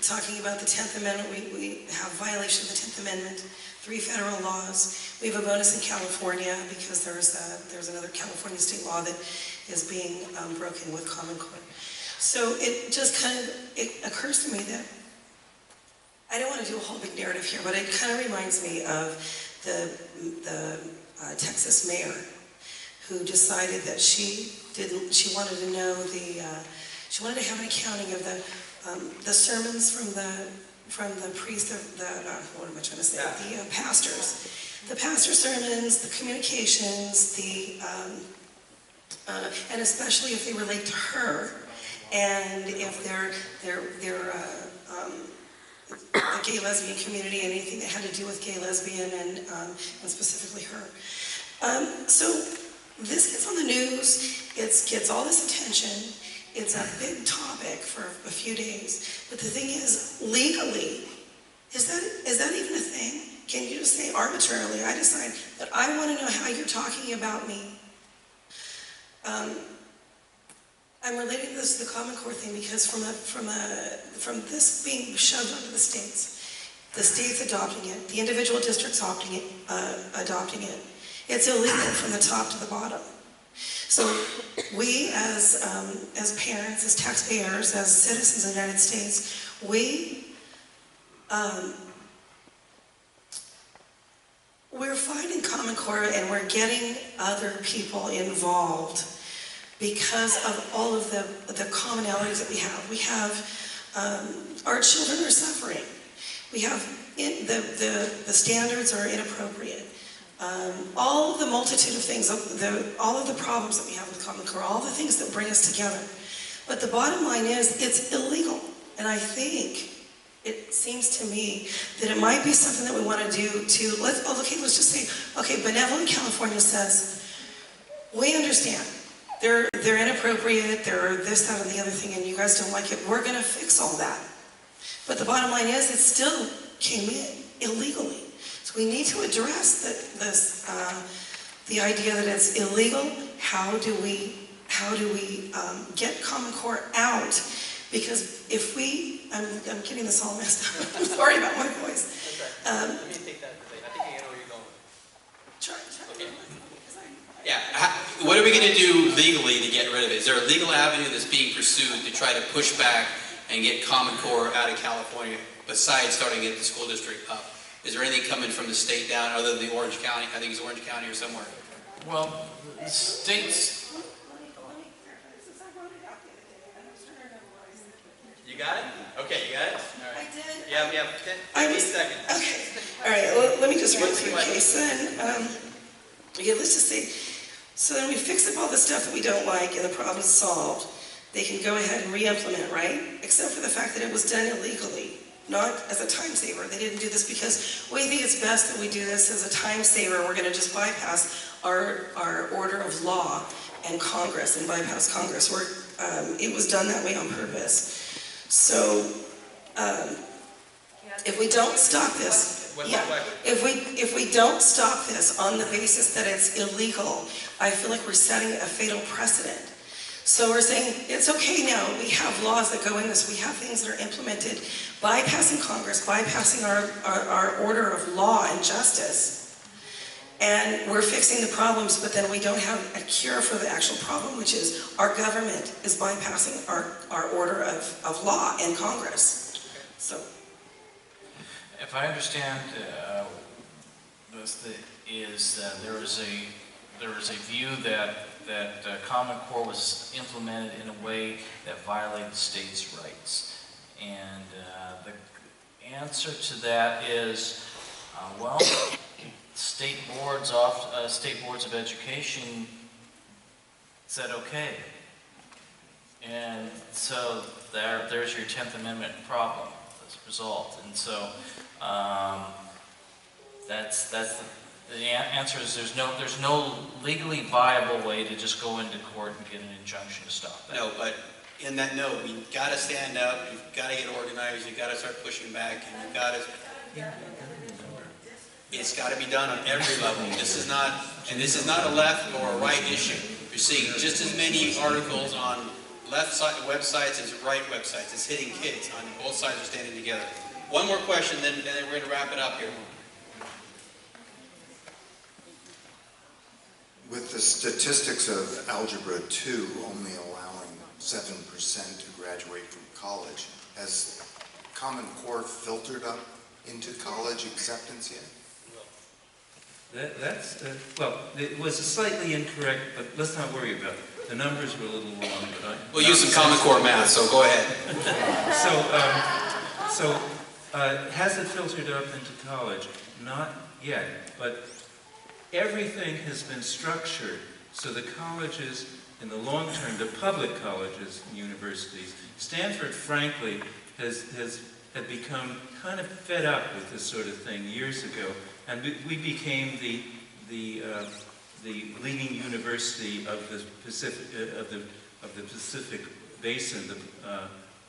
talking about the 10th Amendment. We have violation of the 10th Amendment, 3 federal laws. We have a bonus in California because there's another California state law that is being broken with Common Core. So it just it occurs to me that I don't want to do a whole big narrative here, but it kind of reminds me of the Texas mayor who decided that she wanted to know she wanted to have an accounting of the sermons from the priests, what am I trying to say? The pastors. The pastor sermons, the communications, and especially if they relate to her, and if they're the gay lesbian community, anything that had to do with gay lesbian and specifically her. So this gets on the news, it gets all this attention, it's a big topic for a few days, but the thing is, legally, is that even a thing? Can you just say arbitrarily, I decide that I want to know how you're talking about me? I'm relating this to the Common Core thing because from this being shoved onto the states adopting it, the individual districts adopting it, it's illegal from the top to the bottom. So we as parents, as taxpayers, as citizens of the United States, we're finding Common Core and we're getting other people involved because of all of the commonalities that we have. We have, our children are suffering. We have, the standards are inappropriate. All of the multitude of things, all of the problems that we have with Common Core, all the things that bring us together. But the bottom line is, it's illegal. And I think, it seems to me that it might be something that we want to do to, let's just say, okay, Benevolent California says, we understand, they're inappropriate, they're this, that, and the other thing, and you guys don't like it, we're going to fix all that. But the bottom line is, it still came in illegally. So we need to address the idea that it's illegal. How do we get Common Core out? Because if I'm getting this all messed up. I'm sorry about my voice. Let me take that. I think I know where you're going. Try. Okay. Yeah. What are we going to do legally to get rid of it? Is there a legal avenue that's being pursued to try to push back and get Common Core out of California, besides starting to get the school district up? Is there anything coming from the state down other than the Orange County? I think it's Orange County or somewhere. Well, the states... You got it? Okay, you got it? All right. I did. Yeah, 15 seconds. Okay. All right, well, let me just read through the case then. Okay, let's just say, so then we fix up all the stuff that we don't like and the problem's solved. They can go ahead and re-implement, right? Except for the fact that it was done illegally, not as a time saver. They didn't do this because we think it's best that we do this as a time saver. We're going to just bypass our order of law and Congress and bypass Congress. It was done that way on purpose. So, if we don't stop this, if we don't stop this on the basis that it's illegal, I feel like we're setting a fatal precedent. So we're saying, it's okay now, we have laws that go in this, we have things that are implemented, bypassing Congress, bypassing our order of law and justice, and we're fixing the problems, but then we don't have a cure for the actual problem, which is our government is bypassing our order of law and Congress. So, if I understand, there is a view that Common Core was implemented in a way that violated states' rights, and the answer to that is, state boards of education said, okay. And so there's your 10th Amendment problem as a result. And so that's the answer is there's no legally viable way to just go into court and get an injunction to stop that. No, but in that note, we've got to stand up, we've got to get organized, you've got to start pushing back, and you've got to... It's got to be done on every level. This is not a left or a right issue. You're seeing just as many articles on left side websites as right websites. It's hitting kids. On both sides are standing together. One more question, then we're going to wrap it up here. With the statistics of Algebra 2 only allowing 7% to graduate from college, has Common Core filtered up into college acceptance yet? Well, it was slightly incorrect, but let's not worry about it. The numbers were a little wrong, but we'll use some Common Core math, so go ahead. Has it filtered up into college? Not yet, but everything has been structured so the colleges, in the long term, the public colleges and universities, Stanford, frankly, had become kind of fed up with this sort of thing years ago, and we became the leading university of the Pacific Basin,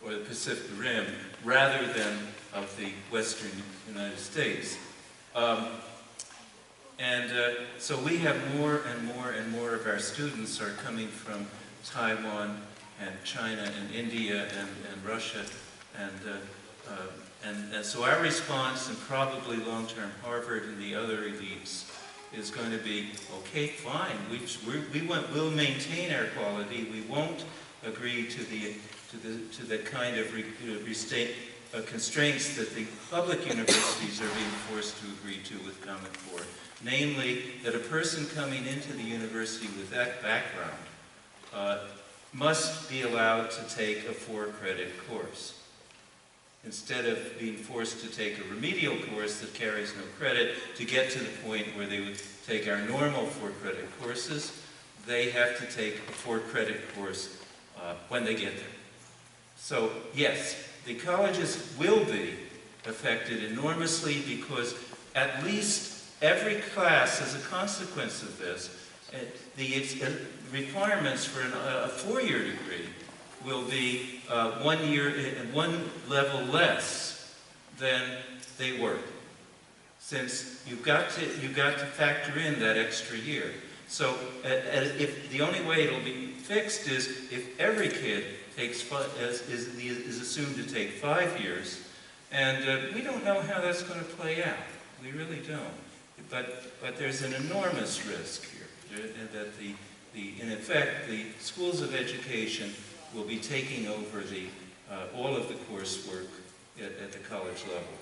or the Pacific Rim, rather than of the Western United States. So we have more and more and more of our students are coming from Taiwan and China and India and Russia, and so our response, and probably long-term Harvard and the other elites, is going to be, okay, fine, we'll maintain our quality. We won't agree to the kind of constraints that the public universities are being forced to agree to with Common Core. Namely, that a person coming into the university with that background must be allowed to take a 4-credit course. Instead of being forced to take a remedial course that carries no credit to get to the point where they would take our normal 4-credit courses, they have to take a 4-credit course when they get there. So, yes, the colleges will be affected enormously because at least every class, as a consequence of this, the requirements for a 4-year degree will be 1 level less than they were, since you've got to factor in that extra year. So, if the only way it'll be fixed is if every kid takes is assumed to take 5 years, and we don't know how that's going to play out. We really don't. But there's an enormous risk here that in effect the schools of education will be taking over all of the coursework at the college level.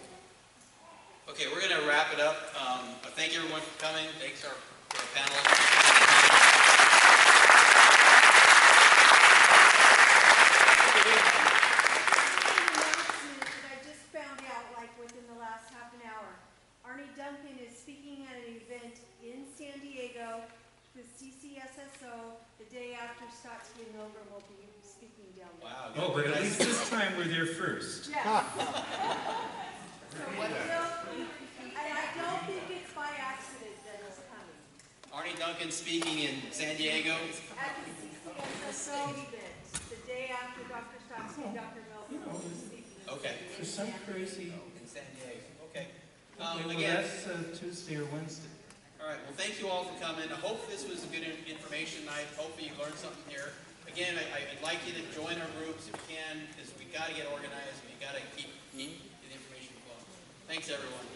Okay, we're going to wrap it up. Thank you everyone for coming. Thanks our panel. I just found out, like within the last half an hour, Arnie Duncan is speaking at an event in San Diego, the CCSSO, the day after Stotsky and Milgram will be speaking down there. Wow. Oh, but at least this time we're there first. Yeah. And I don't think it's by accident that it's coming. Arnie Duncan speaking in San Diego. At the CCSSO event, the day after Dr. Stotsky and Dr. Milgram will be speaking. Okay. For some crazy... In San Diego. Okay. Well, Again, that's Tuesday or Wednesday. all right. Well, thank you all for coming. I hope this was a good information night. Hopefully you learned something here. Again, I'd like you to join our groups if you can, because we've got to get organized. We've got to keep the information flowing. Thanks, everyone.